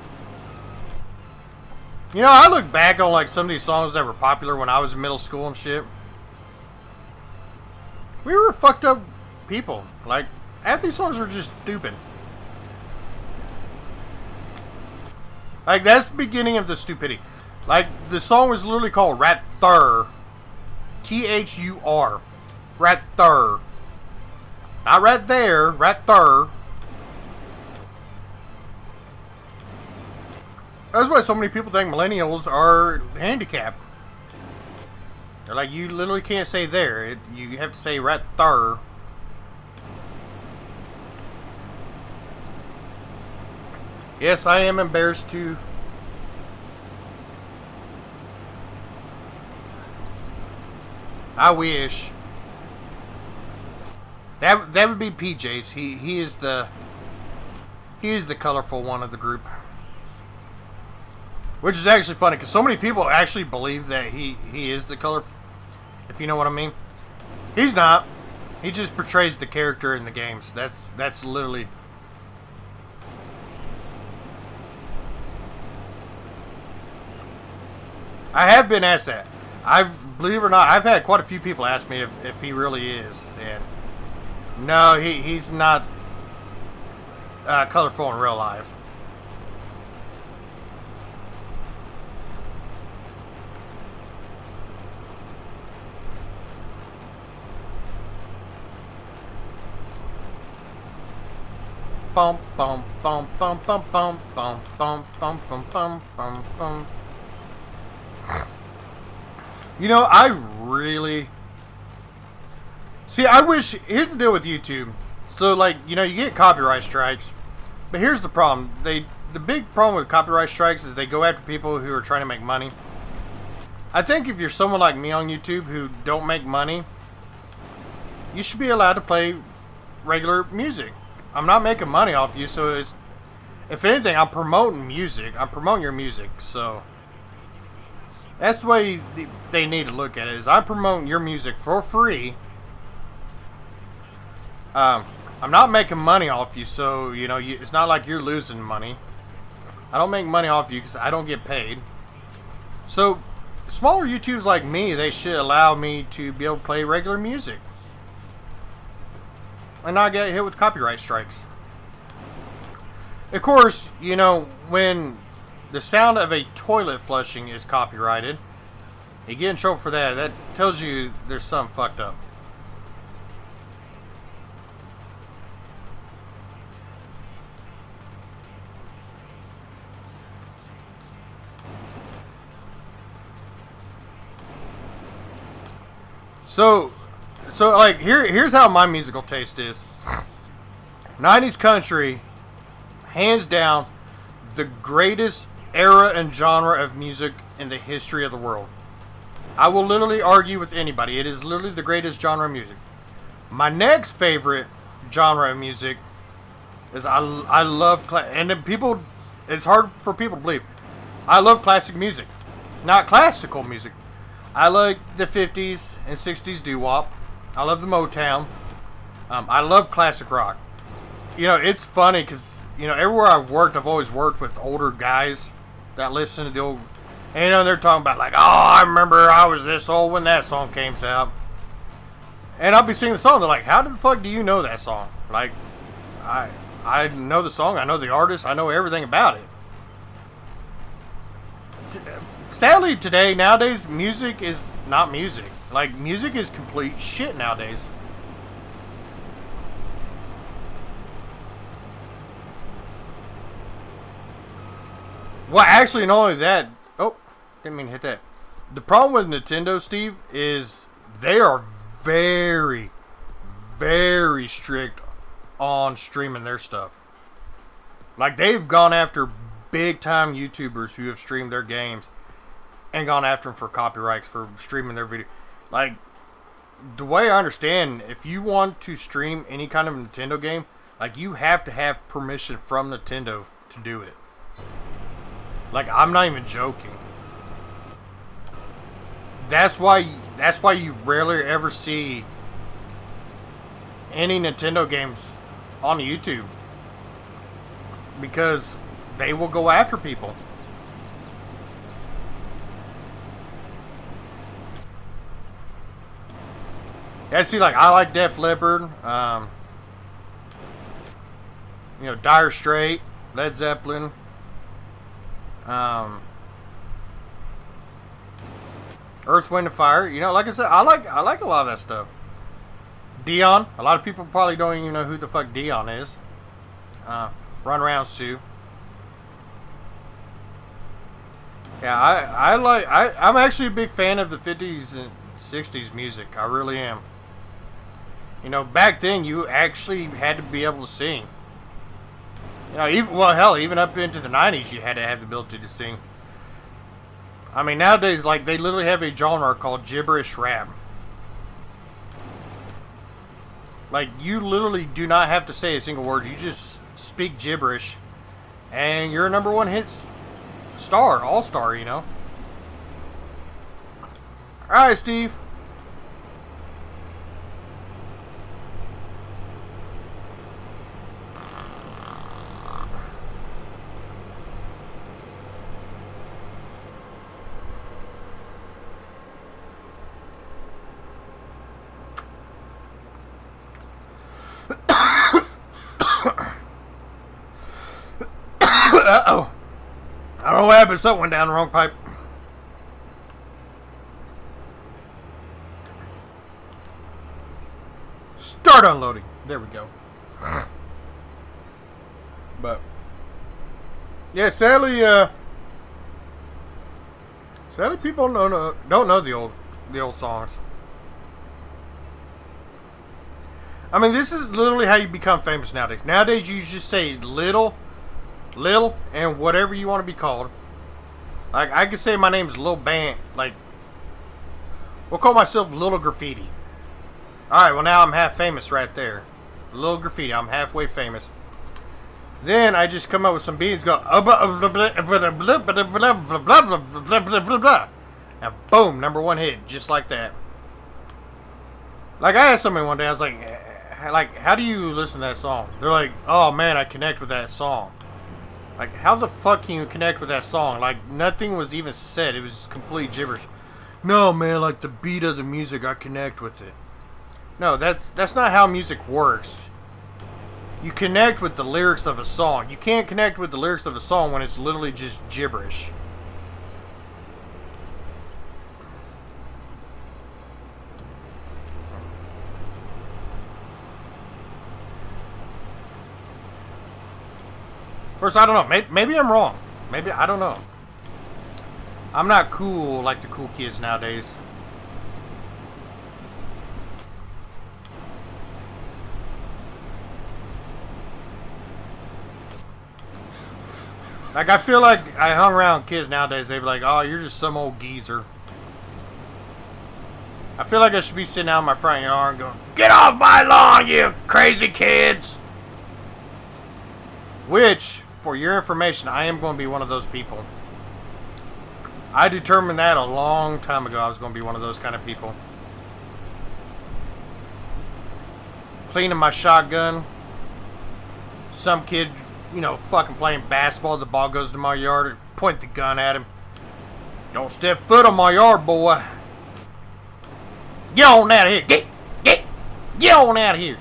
You know, I look back on like some of these songs that were popular when I was in middle school and shit. We were fucked up people. Like, half these songs were just stupid. Like, that's the beginning of the stupidity. Like, the song was literally called Rat Thur. T-H-U-R. Rat Thur. Not right there, Rat Thur. That's why so many people think millennials are handicapped. They're like, you literally can't say there. You have to say right there. Yes, I am embarrassed too. I wish. That would be PJ's. He is the colorful one of the group. Which is actually funny, because so many people actually believe that he is the color, if you know what I mean. He's not. He just portrays the character in the games. That's literally... I have been asked that. Believe it or not, I've had quite a few people ask me if he really is. And no, he's not colorful in real life. Bum bum bum bum bum bum bum bum bum bum bum bum bum. You know, I really see. I wish. Here's the deal with YouTube. So, like, you know, you get copyright strikes, but here's the problem. The big problem with copyright strikes is they go after people who are trying to make money. I think if you're someone like me on YouTube who don't make money, you should be allowed to play regular music. I'm not making money off you, so it's, if anything, I'm promoting music. I'm promoting your music, so that's the way they need to look at it. Is I'm promoting your music for free. I'm not making money off you, so you know it's not like you're losing money. I don't make money off you because I don't get paid. So smaller YouTubers like me, they should allow me to be able to play regular music and not get hit with copyright strikes. Of course, you know, when the sound of a toilet flushing is copyrighted, you get in trouble for that. That tells you there's something fucked up. So like here's how my musical taste is. 90s country, hands down, the greatest era and genre of music in the history of the world. I will literally argue with anybody. It is literally the greatest genre of music. My next favorite genre of music is I love and then people, it's hard for people to believe, I love classic music, not classical music. I like the 50s and 60s doo-wop. I love the Motown. I love classic rock. You know, it's funny because, you know, everywhere I've worked, I've always worked with older guys that listen to the old... And, you know, they're talking about, like, oh, I remember I was this old when that song came out. And I'll be singing the song. They're like, how the fuck do you know that song? Like, I know the song. I know the artist. I know everything about it. Sadly, nowadays, music is not music. Like, music is complete shit nowadays. Well, actually, not only that... Oh, didn't mean to hit that. The problem with Nintendo, Steve, is they are very, very strict on streaming their stuff. Like, they've gone after big time YouTubers who have streamed their games and gone after them for copyrights for streaming their video. Like, the way I understand, if you want to stream any kind of Nintendo game, like, you have to have permission from Nintendo to do it. Like, I'm not even joking. That's why you rarely ever see any Nintendo games on YouTube, because they will go after people. Yeah, see, like, I like Def Leppard, you know, Dire Straits, Led Zeppelin, Earth, Wind, and Fire. You know, like I said, I like a lot of that stuff. Dion. A lot of people probably don't even know who the fuck Dion is. Run Around Sue. Yeah, I'm actually a big fan of the 50s and 60s music. I really am. You know, back then you actually had to be able to sing. You know, even up into the 90s you had to have the ability to sing. I mean, nowadays, like, they literally have a genre called gibberish rap. Like, you literally do not have to say a single word. You just speak gibberish, and you're a #1 hit star, all-star, you know. Alright, Steve. Uh-oh. I don't know what happened. Something went down the wrong pipe. Start unloading. There we go. But yeah, sadly people don't know the old songs. I mean, this is literally how you become famous nowadays. Nowadays, you just say Lil, and whatever you want to be called. Like, I could say my name's Lil Band. Like, we'll call myself Little Graffiti. Alright, well, now I'm half famous right there. Little Graffiti, I'm halfway famous. Then I just come up with some beats, go, and boom, #1 hit, just like that. Like, I asked somebody one day, I was like, how do you listen to that song? They're like, oh man, I connect with that song. Like, how the fuck can you connect with that song? Like, nothing was even said. It was complete gibberish. No, man, like, the beat of the music, I connect with it. No, that's not how music works. You connect with the lyrics of a song. You can't connect with the lyrics of a song when it's literally just gibberish. Of course, I don't know. Maybe I'm wrong. Maybe, I don't know. I'm not cool like the cool kids nowadays. Like, I feel like I hung around kids nowadays, they'd be like, oh, you're just some old geezer. I feel like I should be sitting out in my front yard and going, get off my lawn, you crazy kids! Which, for your information, I am going to be one of those people. I determined that a long time ago. I was going to be one of those kind of people. Cleaning my shotgun. Some kid, you know, fucking playing basketball. The ball goes to my yard. Point the gun at him. Don't step foot on my yard, boy. Get on out of here. Get on out of here.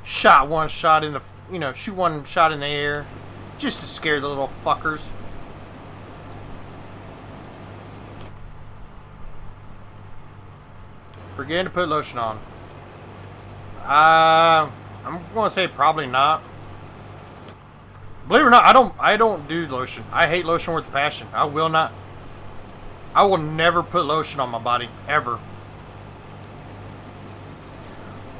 Shot one shot in the, you know, shoot one shot in the air. Just to scare the little fuckers. Forgetting to put lotion on. I'm gonna say probably not. Believe it or not, I don't do lotion. I hate lotion with a passion. I will not. I will never put lotion on my body ever.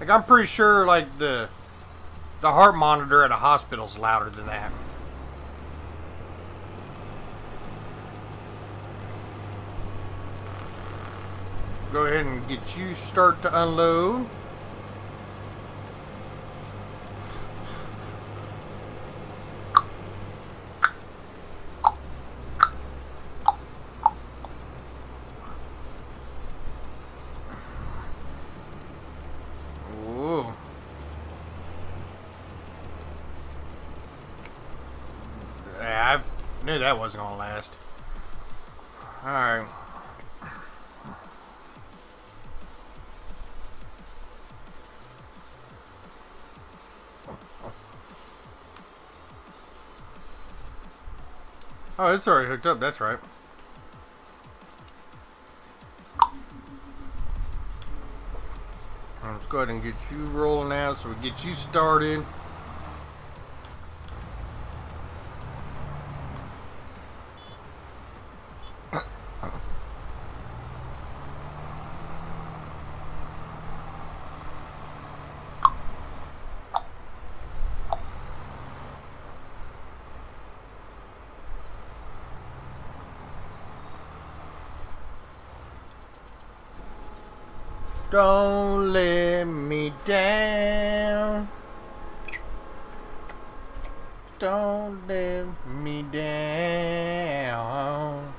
Like, I'm pretty sure, like, the heart monitor at a hospital's louder than that. Go ahead and get you start to unload. Ooh. I knew that wasn't gonna last. Alright. Oh, it's already hooked up, that's right. Let's go ahead and get you rolling out so we get you started. Don't let me down. Don't let me down.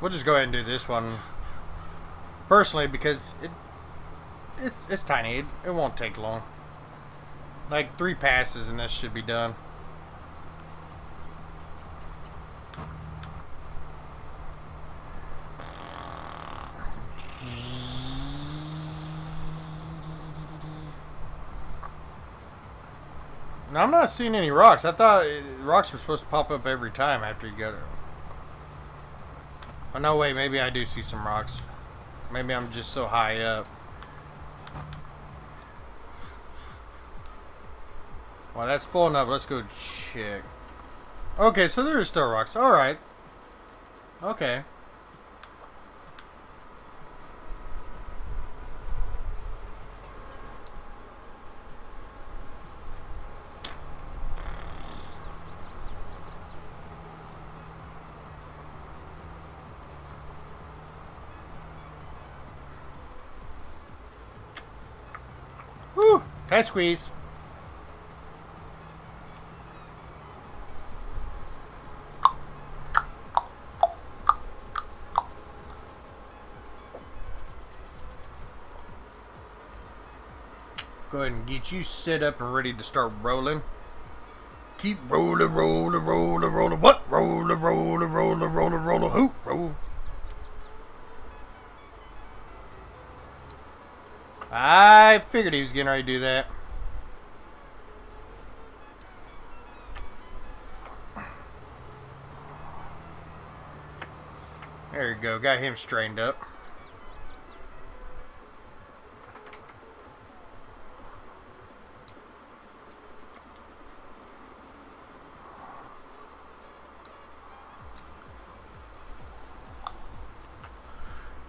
We'll just go ahead and do this one personally because it's tiny. It won't take long. Like 3 passes and this should be done. Now I'm not seeing any rocks. I thought rocks were supposed to pop up every time after you got it. Oh, no, wait, maybe I do see some rocks. Maybe I'm just so high up. Well, that's full enough. Let's go check. Okay, so there is still rocks. Alright. Okay. Whew! Tight squeeze. Go ahead and get you set up and ready to start rolling. Keep rolling, rolling, rolling, rolling. What? Rolling, rolling, rolling, rolling, rolling. Who? Roll. I figured he was getting ready to do that. There you go. Got him straightened up.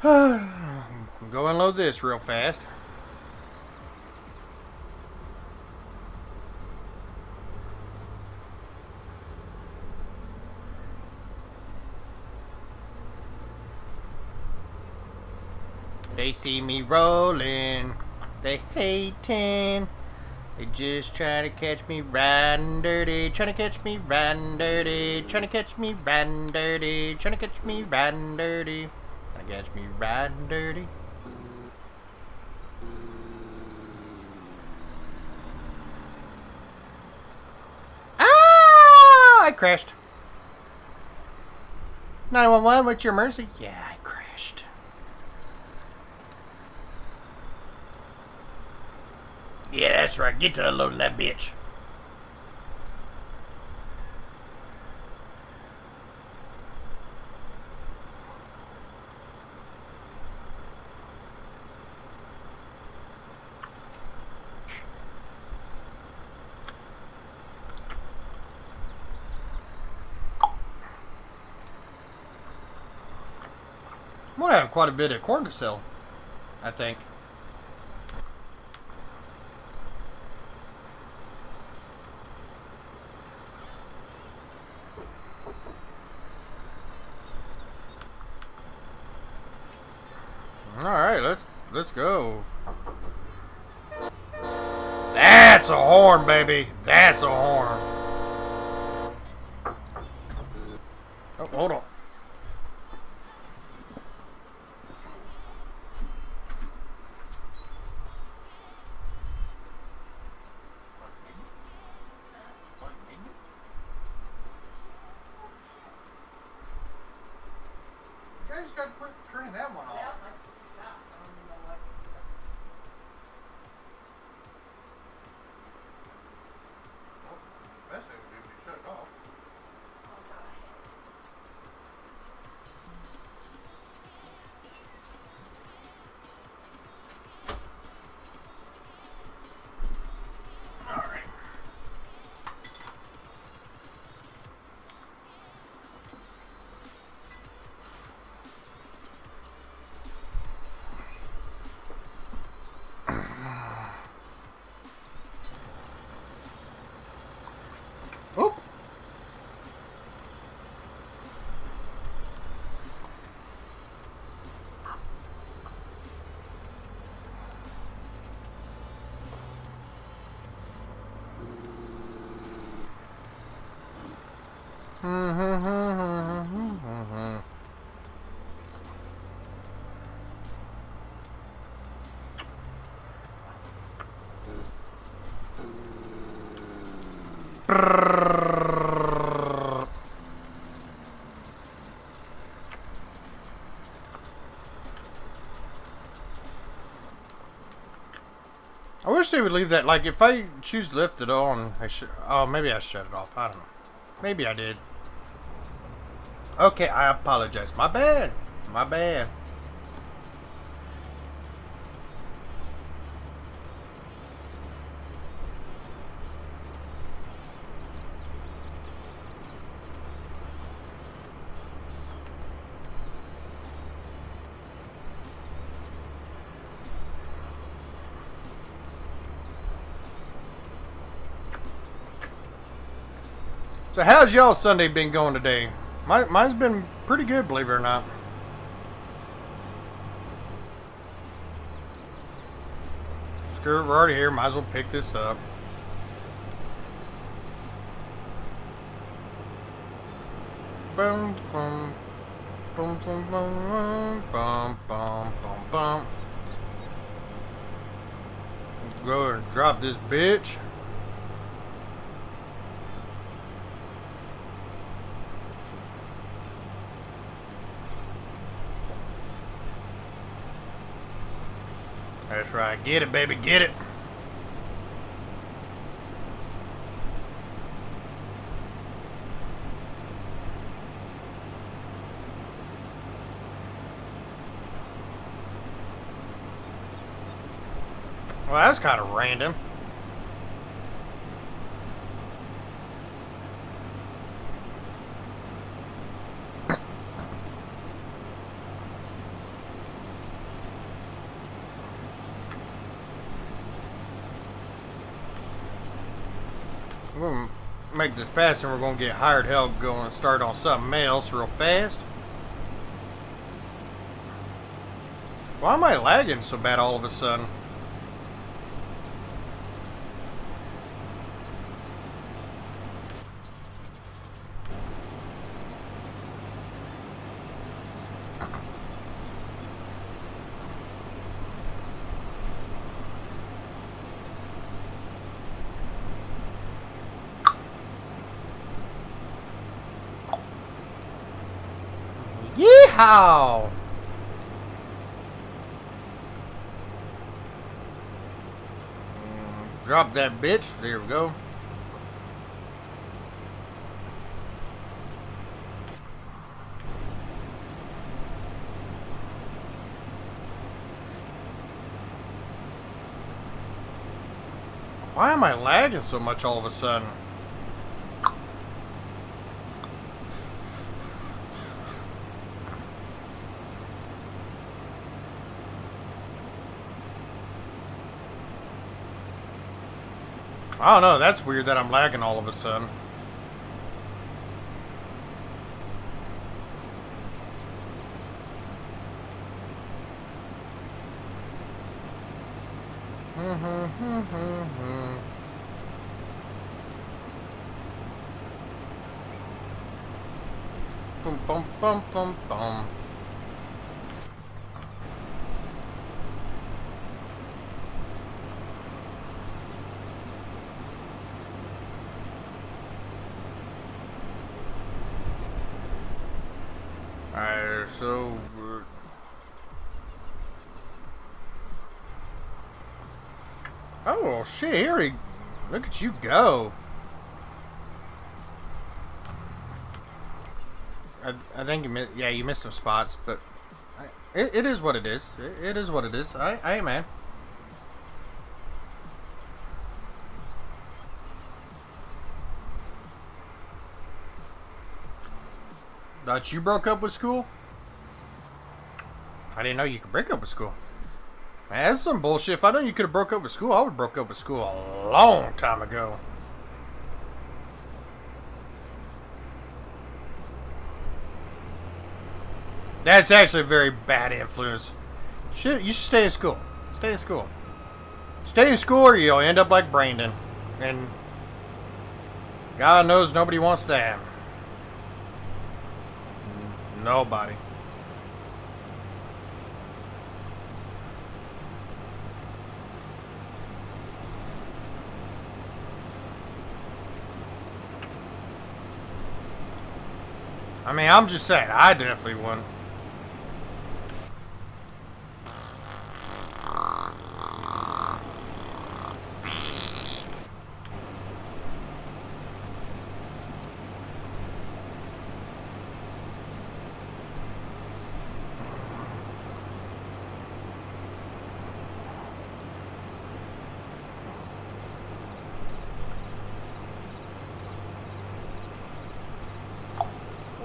Go unload this real fast. They see me rolling, they hating. They just try to catch me riding dirty, trying to catch me riding dirty, trying to catch me riding dirty, trying to catch me riding dirty, trying to catch me riding dirty. Ah! I crashed. 911, what's your emergency? Yeah, I crashed. Yeah, that's right. Get to unloading that bitch. I'm gonna have quite a bit of corn to sell, I think. All right, let's go. That's a horn, baby. That's a horn. Oh, hold on. You guys got to quit turning that one off. Best thing to do is shut it off. All right. Oh. I wish they would leave that. Like, if I choose to lift it on, I should. Oh, maybe I shut it off. I don't know. Maybe I did. Okay, I apologize. My bad. My bad. So how's y'all Sunday been going today? Mine's been pretty good, believe it or not. Screw it, we're already here. Might as well pick this up. Boom, boom, boom, boom, boom, boom, boom, boom, boom. Let's go and drop this bitch. That's right. Get it, baby. Get it. Well, that's kind of random. We're going to make this pass and we're going to get hired help going and start on something else real fast. Why am I lagging so bad all of a sudden? Yeehaw! Drop that bitch. There we go. Why am I lagging so much all of a sudden? I don't know. That's weird that I'm lagging all of a sudden. Bum bum bum bum bum. Alright, so oh shit! Here he, look at you go. I think you missed. Yeah, you missed some spots, but it is what it is. It is what it is. I ain't mad. Thought you broke up with school? I didn't know you could break up with school. Man, that's some bullshit. If I knew you could have broke up with school, I would have broke up with school a long time ago. That's actually a very bad influence. Shit, you should stay in school. Stay in school. Stay in school or you'll end up like Brandon. And God knows nobody wants that. Nobody. I mean, I'm just saying, I definitely wouldn't.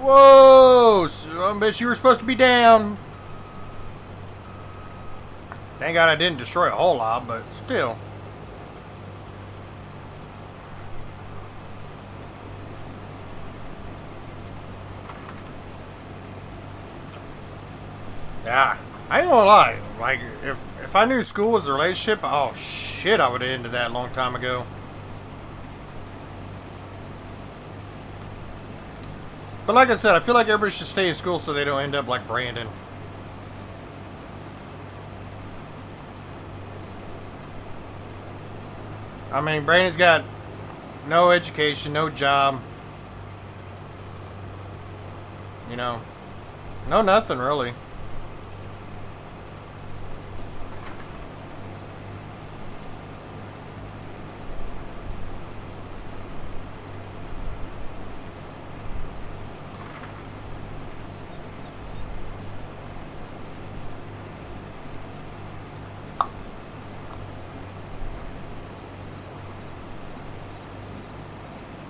Whoa! I bet you were supposed to be down. Thank God I didn't destroy a whole lot, but still. Yeah, I ain't gonna lie. Like, if I knew school was a relationship, oh shit, I would have ended that a long time ago. But like I said, I feel like everybody should stay in school so they don't end up like Brandon. I mean, Brandon's got no education, no job. You know, no nothing really.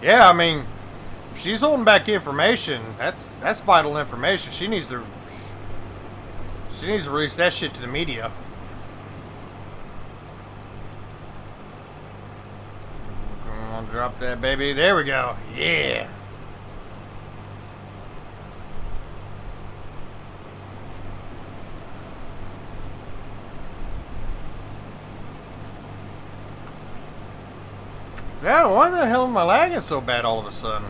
Yeah, I mean, if she's holding back information, that's vital information. She needs to release that shit to the media. Come on, drop that baby. There we go. Yeah. Yeah, why the hell am I lagging so bad all of a sudden?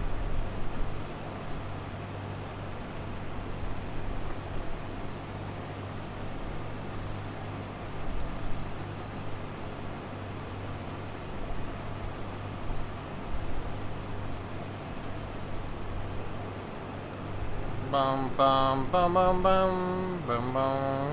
Bum bum bum bum bum bum bum.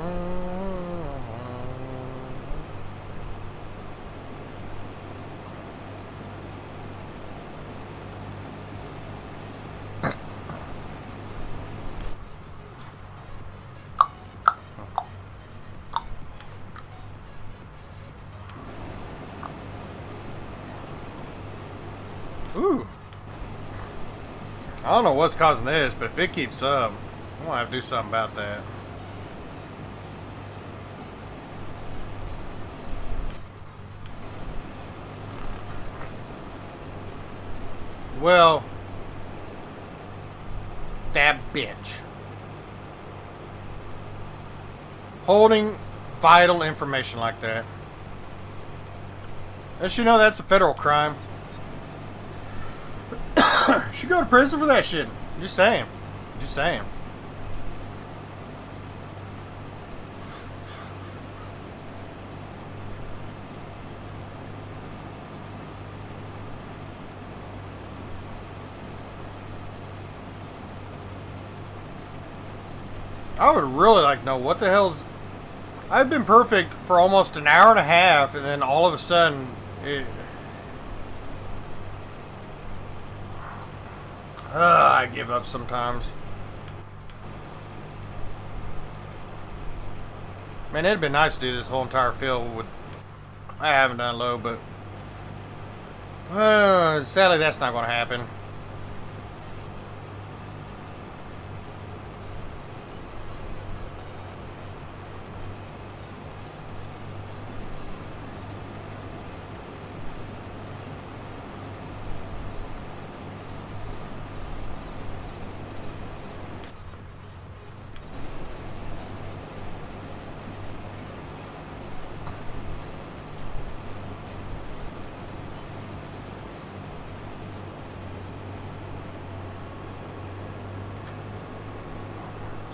Ooh. I don't know what's causing this, but if it keeps up, I'm gonna have to do something about that. Well, that bitch. Holding vital information like that. As you know, that's a federal crime. Should go to prison for that shit. Just saying. Just saying. I would really like to know what the hell's... I've been perfect for almost an hour and a half, and then all of a sudden... I give up sometimes. Man, it'd been nice to do this whole entire field with... I haven't done low, but... sadly, that's not going to happen.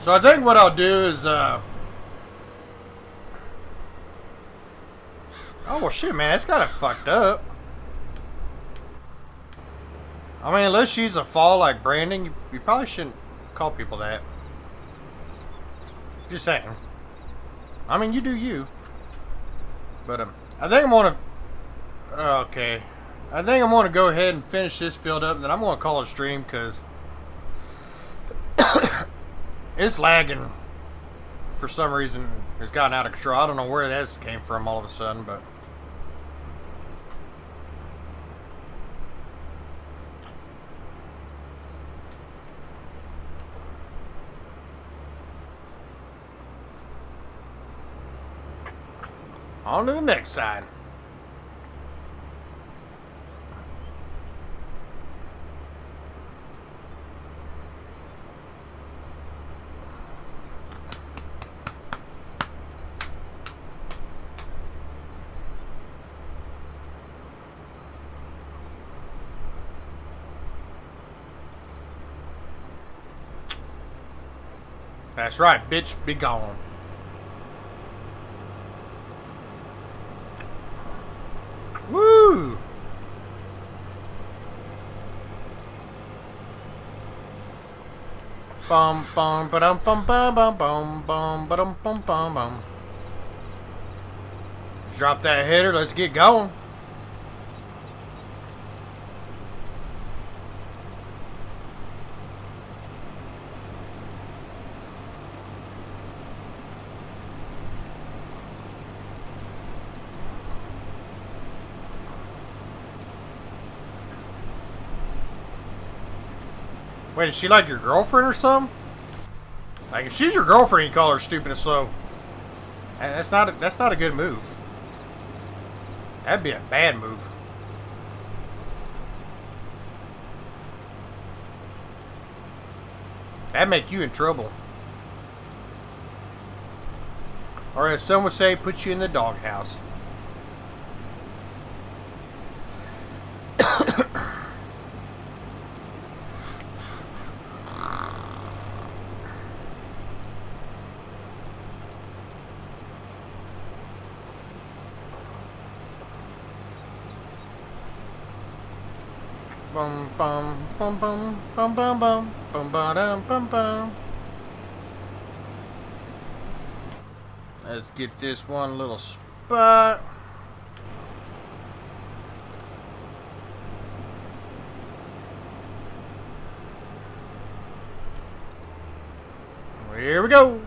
So I think what I'll do is, oh well shit, man, it's kind of fucked up. I mean, unless she's a fall like Brandon, you probably shouldn't call people that. Just saying. I mean, you do you. But, I think I'm gonna, okay. I think I'm gonna go ahead and finish this field up, and then I'm gonna call it a stream, because it's lagging for some reason. It's gotten out of control. I don't know where this came from all of a sudden, but on to the next side. That's right, bitch, be gone. Woo! Bum bum ba-dum bum bum bum bum bum ba-dum bum bum bum. Drop that header, let's get going. Wait, is she like your girlfriend or something? Like, if she's your girlfriend, you call her stupid and slow. That's not a good move. That'd be a bad move. That'd make you in trouble. Or as some would say, put you in the doghouse. Bum bum bum bum bum bum bum bum bum bum bum. Let's get this one little spot. Here we go.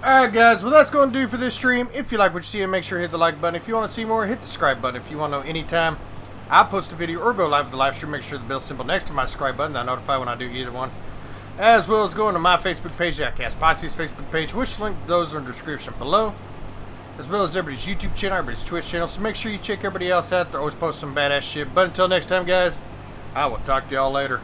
Alright guys, well that's going to do for this stream. If you like what you see, make sure to hit the like button. If you want to see more, hit the subscribe button. If you want to know anytime I post a video or go live with the live stream, make sure the bell symbol next to my subscribe button. That'll notify when I do either one. As well as going to my Facebook page, Outcast Posse's Facebook page, which link those are in the description below. as well as everybody's YouTube channel, everybody's Twitch channel. So make sure you check everybody else out. They're always posting some badass shit. But until next time, guys, I will talk to y'all later.